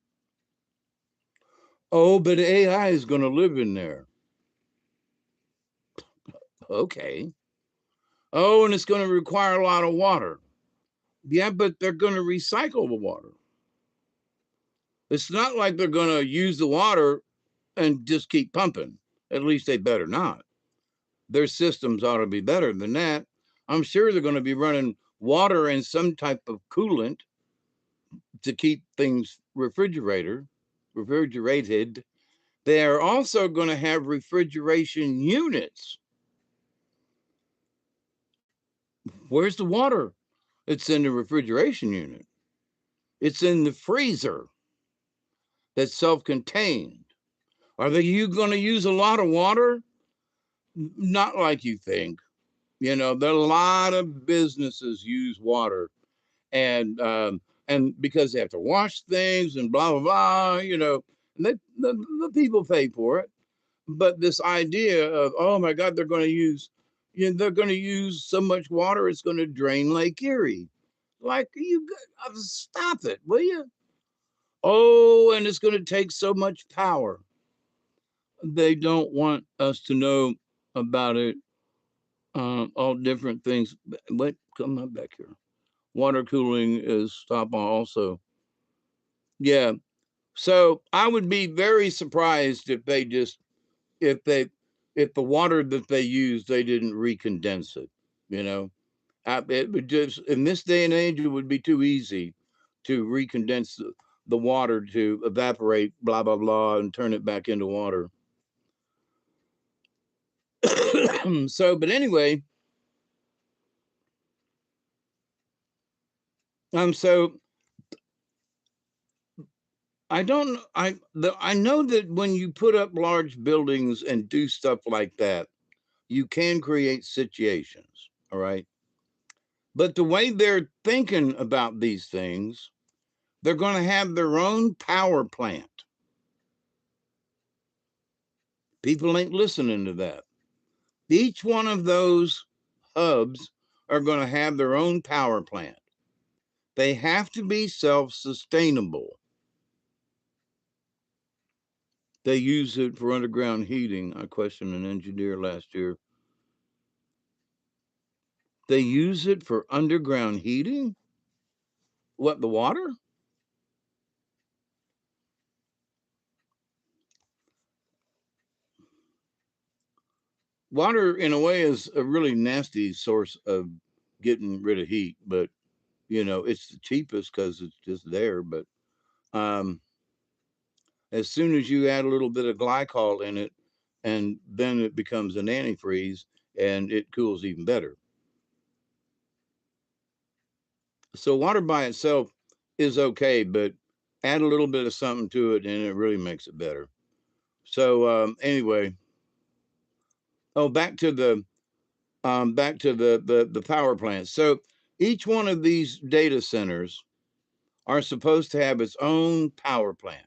Oh, but AI is going to live in there. Okay. Oh, and it's going to require a lot of water. Yeah, but they're going to recycle the water. It's not like they're going to use the water and just keep pumping. At least they better not. Their systems ought to be better than that. I'm sure they're going to be running water and some type of coolant to keep things refrigerated. They are also going to have refrigeration units. Where's the water? It's in the refrigeration unit. It's in the freezer that's self-contained. Are you going to use a lot of water? Not like you think. There are a lot of businesses use water, and because they have to wash things and blah blah blah, and the people pay for it. But this idea of, oh my God, they're going to use so much water it's going to drain Lake Erie. Like, stop it, will you? Oh, and it's going to take so much power. They don't want us to know about it. All different things. Wait, come on back here. Water cooling is stop on also. Yeah. So I would be very surprised if if the water that they use, they didn't recondense it. It would just, in this day and age, it would be too easy to recondense the water to evaporate, blah blah blah, and turn it back into water. So, but anyway, so I don't I know that when you put up large buildings and do stuff like that, you can create situations, all right? But the way they're thinking about these things, they're going to have their own power plant. People ain't listening to that. Each one of those hubs are going to have their own power plant. They have to be self-sustainable. They use it for underground heating. I questioned an engineer last year. They use it for underground heating? What, the water? Water, in a way, is a really nasty source of getting rid of heat, but it's the cheapest because it's just there. But um, as soon as you add a little bit of glycol in it, and then it becomes an antifreeze, and it cools even better. So water by itself is okay, but add a little bit of something to it, and it really makes it better. So anyway, back to the power plants. So each one of these data centers are supposed to have its own power plant.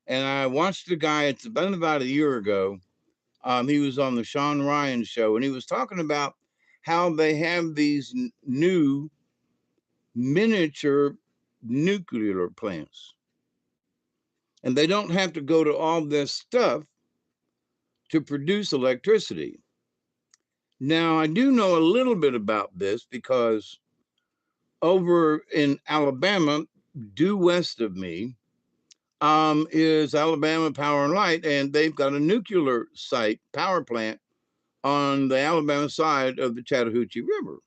And I watched a guy, it's been about a year ago. He was on the Sean Ryan show, and he was talking about how they have these new miniature nuclear plants. And they don't have to go to all this stuff to produce electricity. Now, I do know a little bit about this because over in Alabama, due west of me, is Alabama Power and Light, and they've got a nuclear site power plant on the Alabama side of the Chattahoochee River.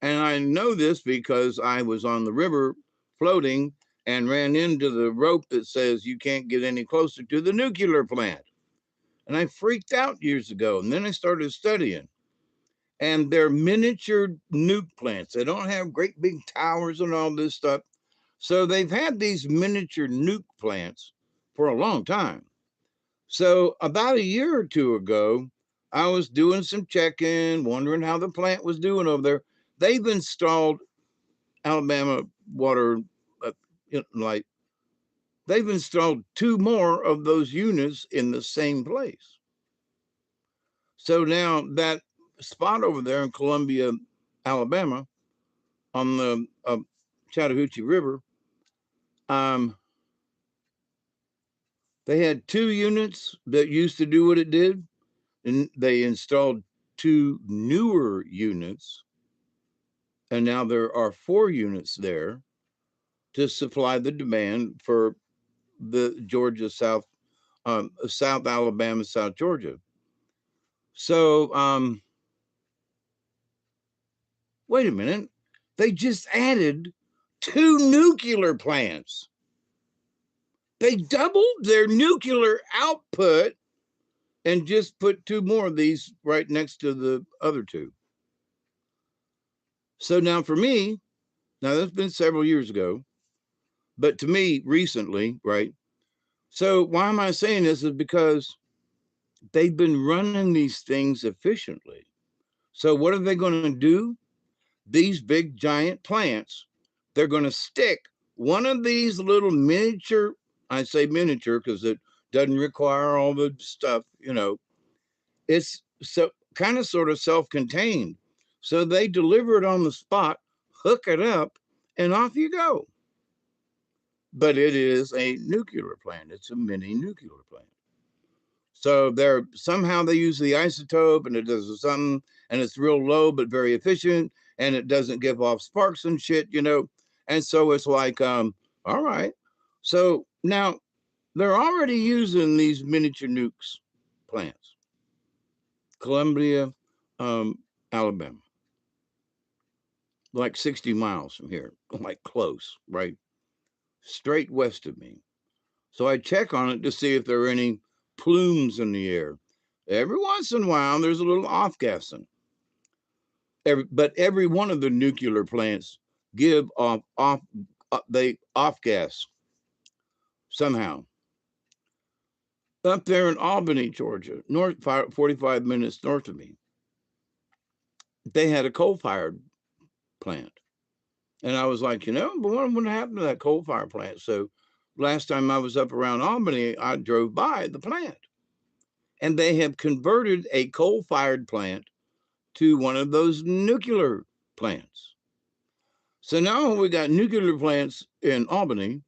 And I know this because I was on the river floating, and ran into the rope that says you can't get any closer to the nuclear plant. And I freaked out years ago. And then I started studying. And they're miniature nuke plants. They don't have great big towers and all this stuff. So they've had these miniature nuke plants for a long time. So about a year or two ago, I was doing some check-in, wondering how the plant was doing over there. They've installed Alabama Water, like they've installed 2 more of those units in the same place. So now that spot over there in Columbia, Alabama, on the Chattahoochee River, they had 2 units that used to do what it did, and they installed 2 newer units, and now there are 4 units there to supply the demand for the Georgia South Alabama, South Georgia. So wait a minute, they just added 2 nuclear plants. They doubled their nuclear output and just put 2 more of these right next to the other 2. So now for me, now that's been several years ago, but to me recently, right? So why am I saying this is because they've been running these things efficiently. So what are they going to do? These big giant plants, they're going to stick one of these little miniature, I say miniature because it doesn't require all the stuff, it's so kind of sort of self-contained. So they deliver it on the spot, hook it up, and off you go. But it is a nuclear plant. It's a mini nuclear plant. So they're somehow they use the isotope and it does something and it's real low but very efficient and it doesn't give off sparks and shit, And so it's like, all right. So now they're already using these miniature nukes plants. Columbia, Alabama, like 60 miles from here, like close, right? Straight west of me. So I check on it to see if there are any plumes in the air. Every once in a while, there's a little off gassing. But every one of the nuclear plants give they off gas somehow. Up there in Albany, Georgia, 45 minutes north of me, they had a coal-fired plant. And I was like, but what happened to that coal-fired plant? So last time I was up around Albany, I drove by the plant. And they have converted a coal-fired plant to one of those nuclear plants. So now we got nuclear plants in Albany,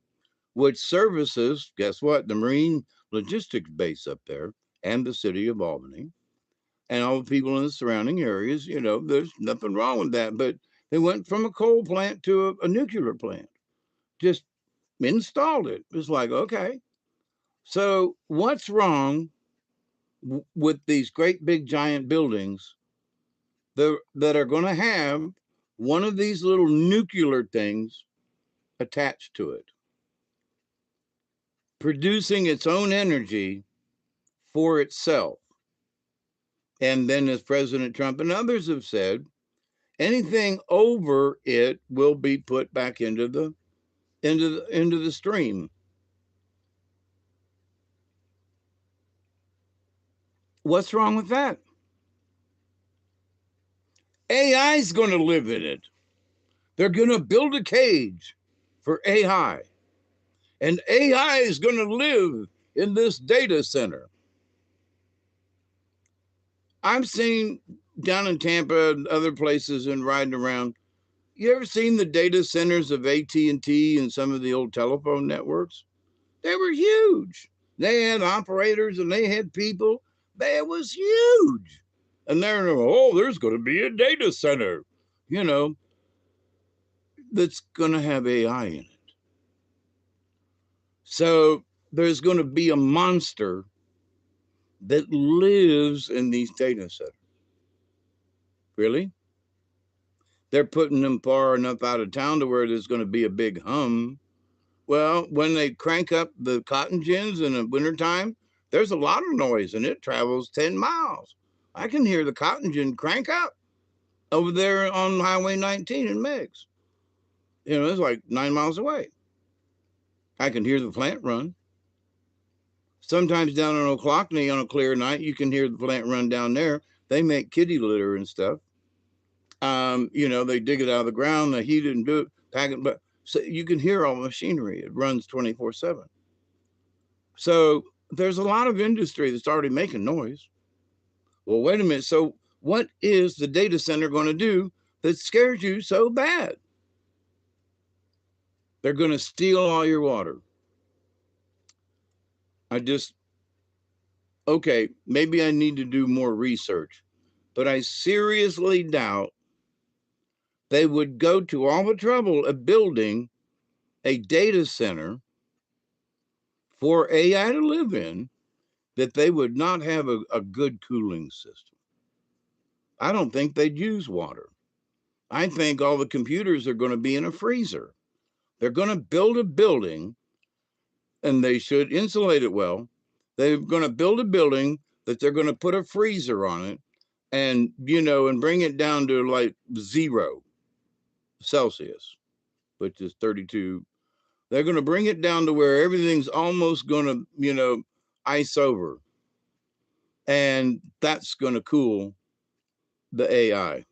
which services, guess what, the Marine Logistics Base up there and the city of Albany and all the people in the surrounding areas. There's nothing wrong with that. But they went from a coal plant to a nuclear plant, just installed it. It's like, okay. So what's wrong with these great big giant buildings that are going to have one of these little nuclear things attached to it, producing its own energy for itself? And then, as President Trump and others have said, anything over it will be put back into the stream. What's wrong with that? AI is going to live in it. They're going to build a cage for AI. And AI is going to live in this data center. I've seen down in Tampa and other places and riding around. You ever seen the data centers of AT&T and some of the old telephone networks? They were huge. They had operators and they had people. It was huge. And they're, there's going to be a data center, that's going to have AI in it. So there's going to be a monster that lives in these data centers. Really? They're putting them far enough out of town to where there's going to be a big hum. Well, when they crank up the cotton gins in the wintertime, there's a lot of noise and it travels 10 miles. I can hear the cotton gin crank up over there on Highway 19 in Meigs. You know, it's like 9 miles away. I can hear the plant run. Sometimes down in Ocklackney on a clear night, you can hear the plant run down there. They make kitty litter and stuff. You know, they dig it out of the ground, they heat it and do it, pack it, but so you can hear all the machinery. It runs 24/7. So there's a lot of industry that's already making noise. Well, wait a minute. So what is the data center going to do that scares you so bad? They're going to steal all your water. Okay, maybe I need to do more research, but I seriously doubt they would go to all the trouble of building a data center for AI to live in that they would not have a good cooling system. I don't think they'd use water. I think all the computers are going to be in a freezer. They're going to build a building and they should insulate it well. They're going to build a building that they're going to put a freezer on it and, you know, and bring it down to like 0 Celsius, which is 32. They're going to bring it down to where everything's almost going to, you know, ice over. And that's going to cool the AI.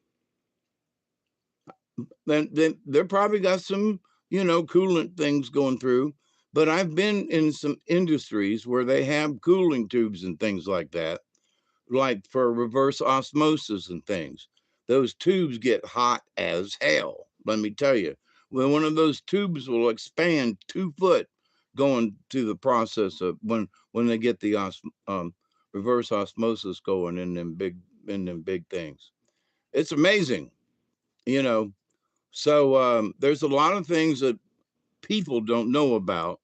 Then they're probably got some, you know, coolant things going through. But I've been in some industries where they have cooling tubes and things like that, like for reverse osmosis and things. Those tubes get hot as hell. Let me tell you, when one of those tubes will expand 2 foot going to the process of when they get the reverse osmosis going in them big things. It's amazing, you know. So there's a lot of things that people don't know about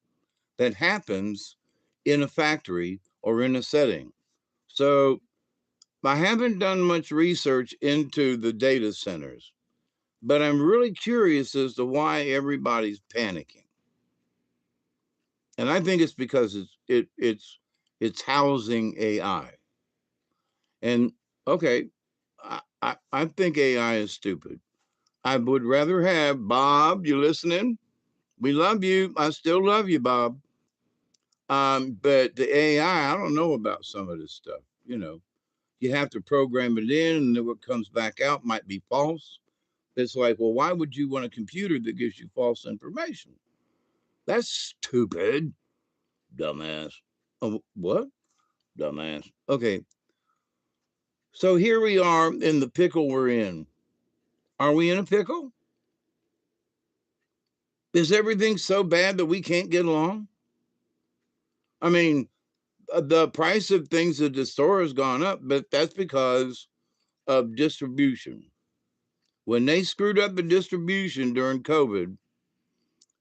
that happens in a factory or in a setting. So I haven't done much research into the data centers, but I'm really curious as to why everybody's panicking. And I think it's because it's housing AI. And okay, I think AI is stupid. I would rather have Bob. You listening? We love you. I still love you, Bob. But the AI, I don't know about some of this stuff. You know, you have to program it in, and then what comes back out might be false. It's like, well, why would you want a computer that gives you false information? That's stupid, dumbass. Oh, what? Dumbass. Okay, so here we are in the pickle we're in. Are we in a pickle? Is everything so bad that we can't get along? I mean, the price of things at the store has gone up, but that's because of distribution. When they screwed up the distribution during COVID,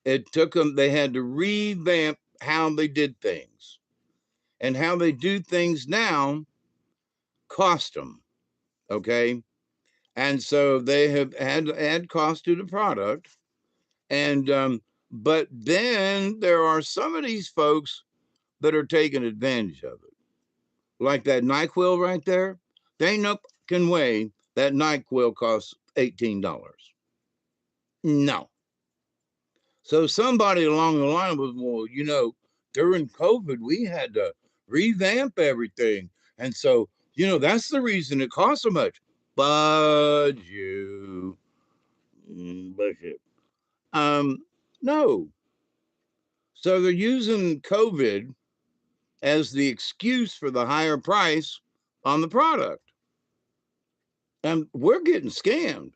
it took them, they had to revamp how they did things. And how they do things now cost them. Okay. And so they have had to add cost to the product. And, but then there are some of these folks that are taking advantage of it. Like that NyQuil right there. They ain't no fucking way that NyQuil costs $18. No. So somebody along the line was, well, you know, during COVID, we had to revamp everything. And so, you know, that's the reason it costs so much. But you bullshit. No. So they're using COVID as the excuse for the higher price on the product. And we're getting scammed.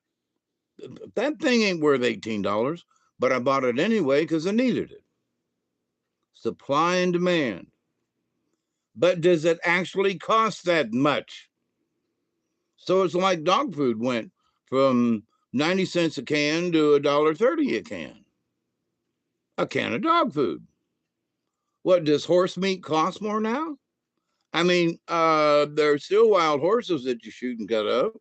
That thing ain't worth $18, but I bought it anyway because I needed it. Supply and demand. But does it actually cost that much? So it's like dog food went from 90 cents a can to $1.30 a can. A can of dog food. What, does horse meat cost more now? I mean, there's still wild horses that you shoot and cut up.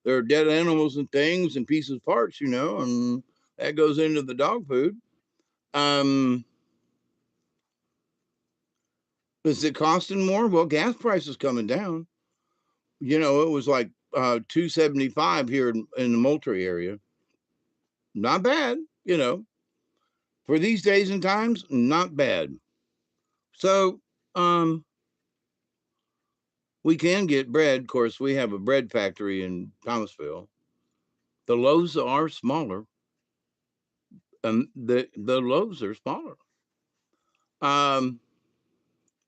There are dead animals and things and pieces of parts, you know, and that goes into the dog food. Is it costing more? Well, gas prices coming down. You know, it was like $2.75 here in the Moultrie area. Not bad, you know, for these days and times, not bad. So, we can get bread. Of course, we have a bread factory in Thomasville. The loaves are smaller, and the loaves are smaller.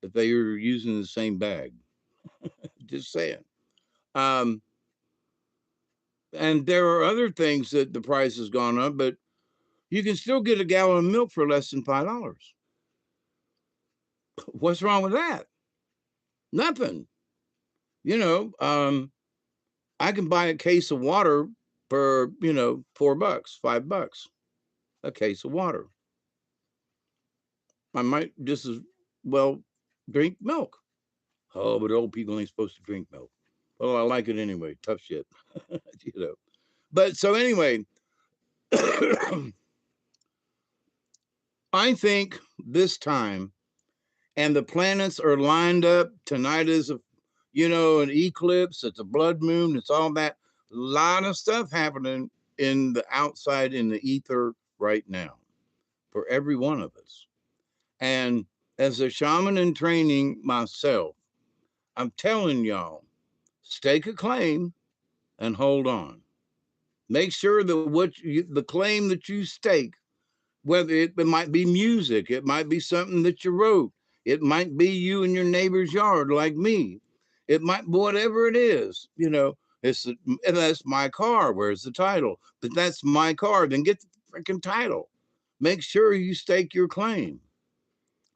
If they are using the same bag, just saying. Um, and there are other things that the price has gone up, but you can still get a gallon of milk for less than $5. What's wrong with that? Nothing. You know, I can buy a case of water for, you know, $4, $5, a case of water. I might just as well drink milk. Oh, but old people ain't supposed to drink milk. Well, I like it anyway. Tough shit. You know. But so anyway, I think this time, and the planets are lined up. Tonight is a, you know, an eclipse. It's a blood moon. It's all that. A lot of stuff happening in the outside, in the ether right now for every one of us. And as a shaman in training myself, I'm telling y'all, stake a claim and hold on. Make sure that the claim that you stake, whether it might be music, it might be something that you wrote, it might be you in your neighbor's yard like me, it might be whatever it is, you know, that's my car. Where's the title? But that's my car. Then get the freaking title. Make sure you stake your claim.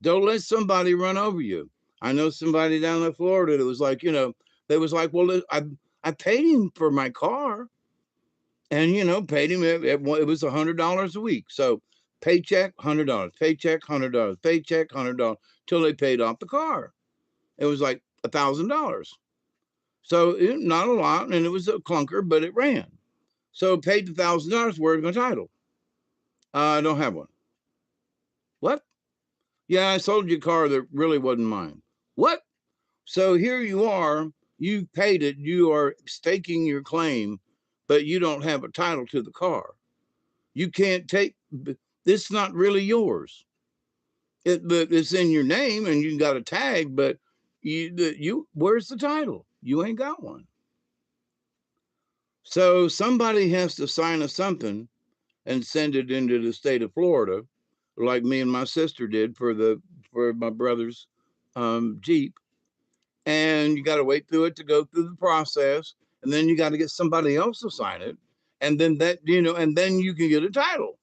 Don't let somebody run over you. I know somebody down in Florida that was like, you know, they was like, well, I paid him for my car, and you know, paid him. It was $100 a week. So paycheck, $100, paycheck, $100, paycheck, $100, till they paid off the car. It was like $1,000. So not a lot, and it was a clunker, but it ran. So paid the $1,000. Where's my title? I don't have one. What? Yeah, I sold you a car that really wasn't mine. What? So here you are, you paid it, you are staking your claim, but you don't have a title to the car. You can't take this, not really yours. It's in your name and you got a tag, but you where's the title? You ain't got one. So somebody has to sign us something and send it into the state of Florida, like me and my sister did for my brother's Jeep. And you got to wait through it to go through the process, and then you got to get somebody else to sign it, and then that, you know, and then you can get a title.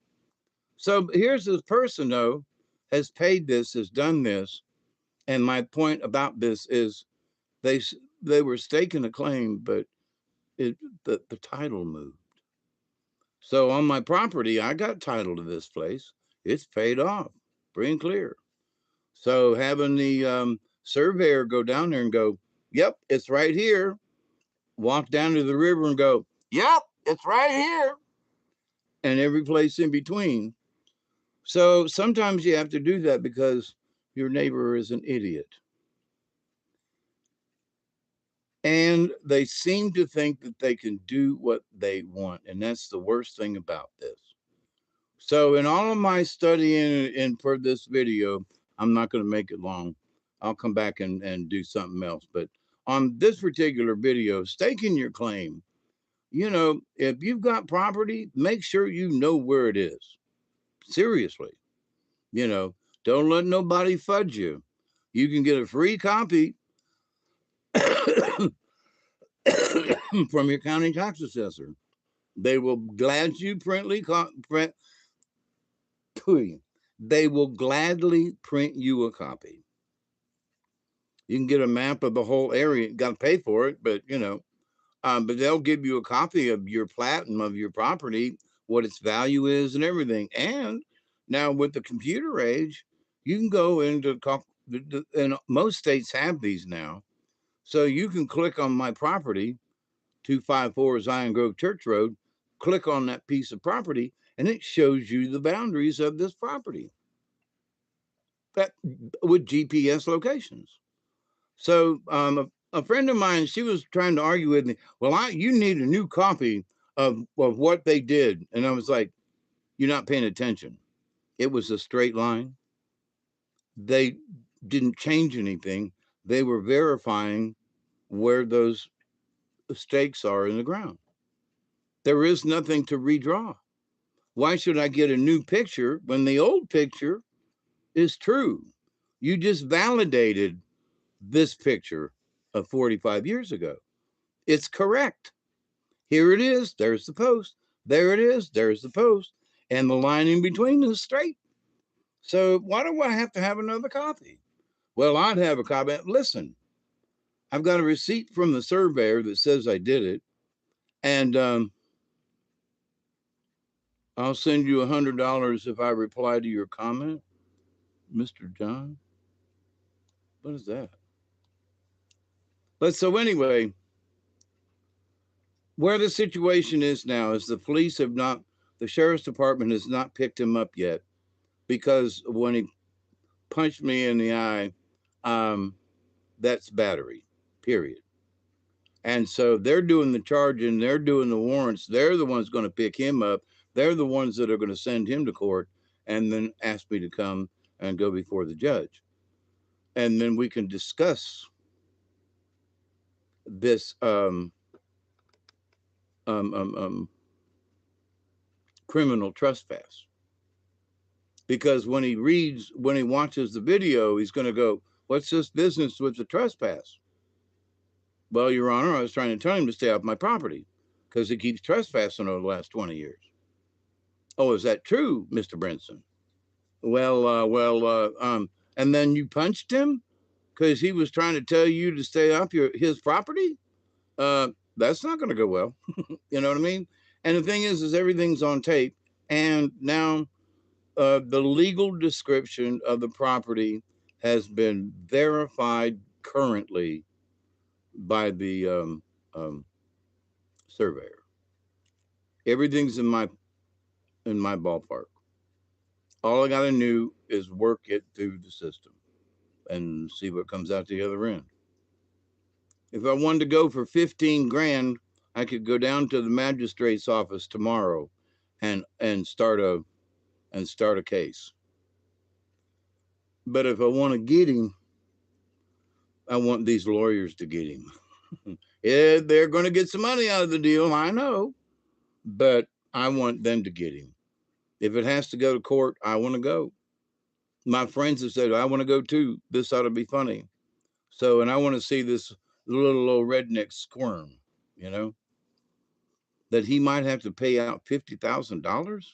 So here's this person though, has paid this, has done this, and my point about this is they they were staking a claim, but the title moved. So on my property, I got title to this place. It's paid off, free and clear. So having the surveyor go down there and go, yep, it's right here. Walk down to the river and go, yep, it's right here. And every place in between. So sometimes you have to do that because your neighbor is an idiot. And they seem to think that they can do what they want. And that's the worst thing about this. So in all of my studying and for this video, I'm not going to make it long. I'll come back and do something else. But on this particular video, staking your claim, you know, if you've got property, make sure you know where it is. Seriously, you know, don't let nobody fudge you. You can get a free copy from your county tax assessor. They will gladly print. They will gladly print you a copy. You can get a map of the whole area. You got to pay for it, but you know, but they'll give you a copy of your plat and of your property, what its value is, and everything. And now with the computer age, you can go into, and most states have these now. So you can click on my property, 254 Zion Grove Church Road, click on that piece of property, and it shows you the boundaries of this property. that with GPS locations. So a friend of mine, she was trying to argue with me. Well, you need a new copy of what they did, and I was like, "You're not paying attention. It was a straight line. They didn't change anything. They were verifying where those stakes are in the ground. There is nothing to redraw. Why should I get a new picture when the old picture is true? You just validated this picture of 45 years ago. It's correct. Here it is. There's the post. There it is. There's the post. And the line in between is straight. So why do I have to have another copy? Well, I'd have a copy. Listen, I've got a receipt from the surveyor that says I did it. And I'll send you $100 if I reply to your comment. Mr. John? What is that? But so anyway, where the situation is now is the police have not, the sheriff's department has not picked him up yet, because when he punched me in the eye, that's battery, period. And so they're doing the charging, they're doing the warrants, they're the ones going to pick him up. They're the ones that are going to send him to court and then ask me to come and go before the judge. And then we can discuss this criminal trespass. Because when he watches the video, he's going to go, "What's this business with the trespass?" Well, Your Honor, I was trying to tell him to stay off my property because he keeps trespassing over the last 20 years. Oh, is that true, Mr. Brinson? And then you punched him because he was trying to tell you to stay off his property? That's not going to go well. You know what I mean? And the thing is everything's on tape. And now the legal description of the property has been verified currently by the surveyor. Everything's in my ballpark. All I got to do is work it through the system and see what comes out the other end. If I wanted to go for 15 grand, I could go down to the magistrate's office tomorrow and start a case. But if I want to get him, I want these lawyers to get him. Yeah, they're going to get some money out of the deal, I know, but I want them to get him. If it has to go to court, I want to go. My friends have said, I want to go too. This ought to be funny. So, and I want to see this little old redneck squirm, you know, that he might have to pay out $50,000.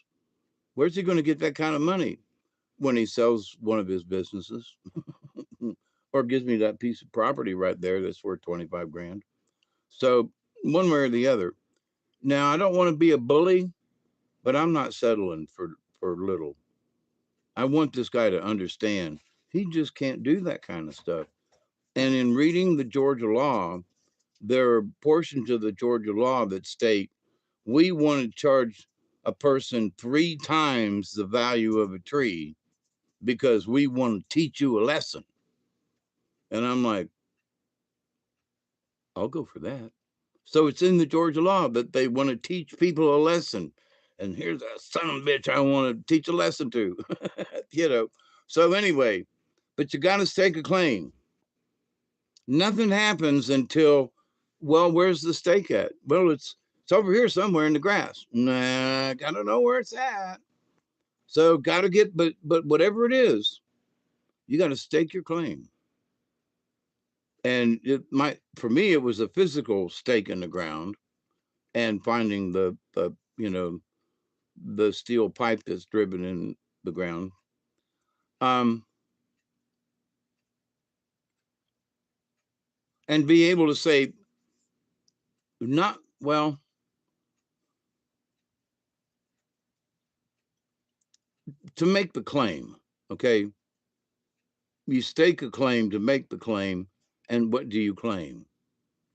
Where's he going to get that kind of money? When he sells one of his businesses or gives me that piece of property right there that's worth 25 grand. So one way or the other. Now, I don't want to be a bully, but I'm not settling for little. I want this guy to understand he just can't do that kind of stuff. And in reading the Georgia law, there are portions of the Georgia law that state we want to charge a person 3 times the value of a tree because we want to teach you a lesson. And I'm like, I'll go for that. So it's in the Georgia law that they want to teach people a lesson. And here's a son of a bitch I want to teach a lesson to, you know. So anyway, but you got to stake a claim. Nothing happens until, well, where's the stake at? Well, it's over here somewhere in the grass. Nah, gotta know where it's at. So gotta get, but whatever it is, you got to stake your claim. And it might, for me, it was a physical stake in the ground and finding the you know, the steel pipe that's driven in the ground. And be able to say, not, well, to make the claim, okay? You stake a claim to make the claim, and what do you claim?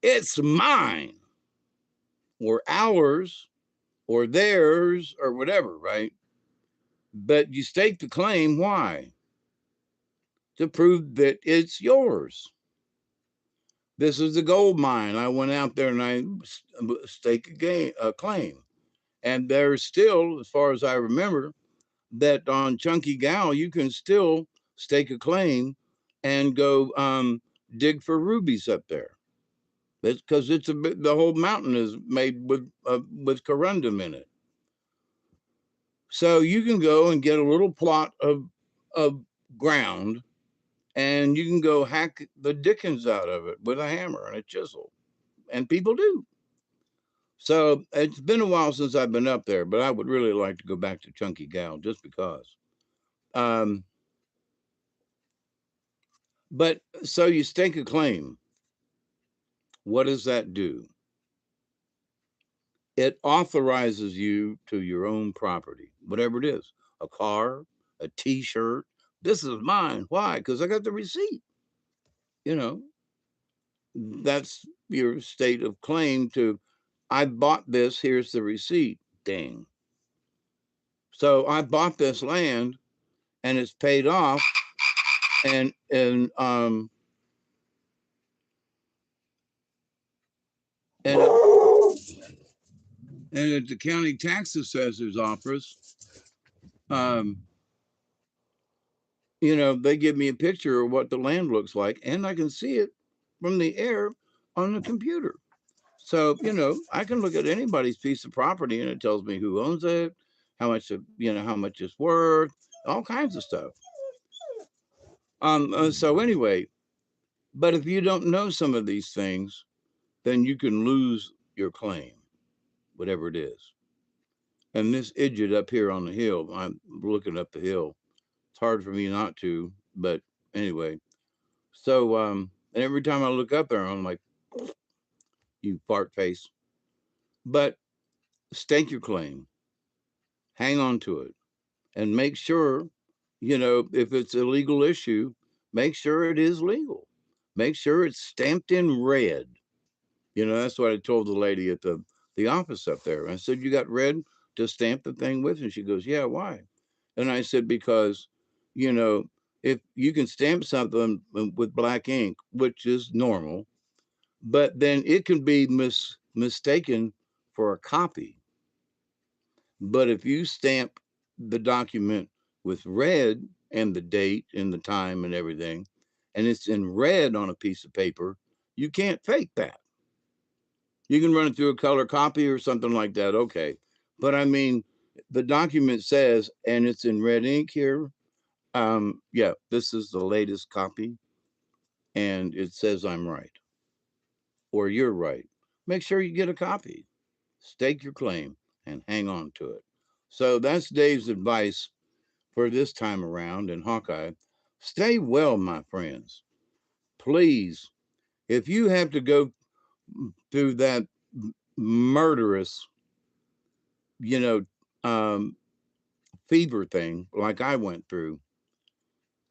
It's mine, or ours, or theirs, or whatever, right? But you stake the claim, why? to prove that it's yours. This is the gold mine. I went out there and I staked a claim. And there's still, as far as I remember, that on Chunky Gal, you can still stake a claim and go dig for rubies up there. It's because the whole mountain is made with corundum in it. So you can go and get a little plot of ground, and you can go hack the dickens out of it with a hammer and a chisel, and people do. So it's been a while since I've been up there, but I would really like to go back to Chunky Gal just because. But so you stake a claim. What does that do? It authorizes you to your own property, whatever it is, a car, a T-shirt. This is mine. Why? Because I got the receipt. You know, that's your state of claim to, I bought this, here's the receipt. Dang. So I bought this land and it's paid off, and and at the county tax assessor's office, you know, they give me a picture of what the land looks like, and I can see it from the air on the computer. So, you know, I can look at anybody's piece of property and it tells me who owns it, how much, how much it's worth, all kinds of stuff. So anyway, but if you don't know some of these things, then you can lose your claim, whatever it is. And this idiot up here on the hill, I'm looking up the hill. It's hard for me not to, but anyway. So, and every time I look up there, I'm like, you fart face. But stake your claim, hang on to it, and make sure, if it's a legal issue, make sure it is legal. Make sure it's stamped in red. That's what I told the lady at the office up there. I said, you got red to stamp the thing with? And she goes, yeah, why? And I said, because, if you can stamp something with black ink, which is normal, but then it can be mistaken for a copy. But if you stamp the document with red and the date and the time and everything, and it's in red on a piece of paper, you can't fake that. You can run it through a color copy or something like that, okay. But I mean, the document says, and it's in red ink here, yeah, this is the latest copy, and it says I'm right, or you're right. Make sure you get a copy. Stake your claim and hang on to it. So that's Dave's advice for this time around in Hawkeye. Stay well, my friends. Please, if you have to go through that murderous, you know, um, fever thing like I went through,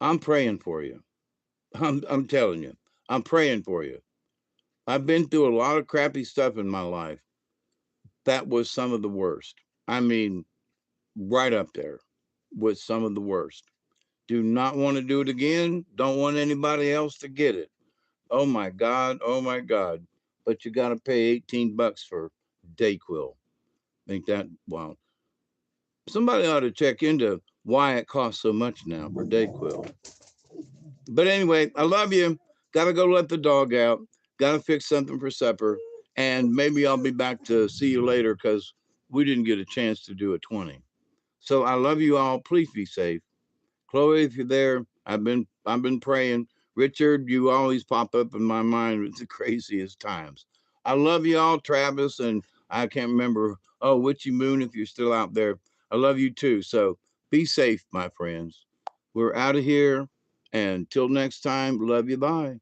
I'm praying for you. I'm telling you, I'm praying for you. I've been through a lot of crappy stuff in my life. That was some of the worst. I mean, right up there with some of the worst. Do not want to do it again. Don't want anybody else to get it. Oh my God. Oh my God. But you got to pay 18 bucks for Dayquil. Think that, wow. Somebody ought to check into why it costs so much now for Dayquil. But anyway, I love you. Got to go let the dog out. Got to fix something for supper. And maybe I'll be back to see you later because we didn't get a chance to do a 20. So I love you all. Please be safe. Chloe, if you're there, I've been praying. Richard, you always pop up in my mind at the craziest times. I love you all, Travis, and I can't remember. Oh, Witchy Moon, if you're still out there, I love you too. So be safe, my friends. We're out of here. And till next time, love you. Bye.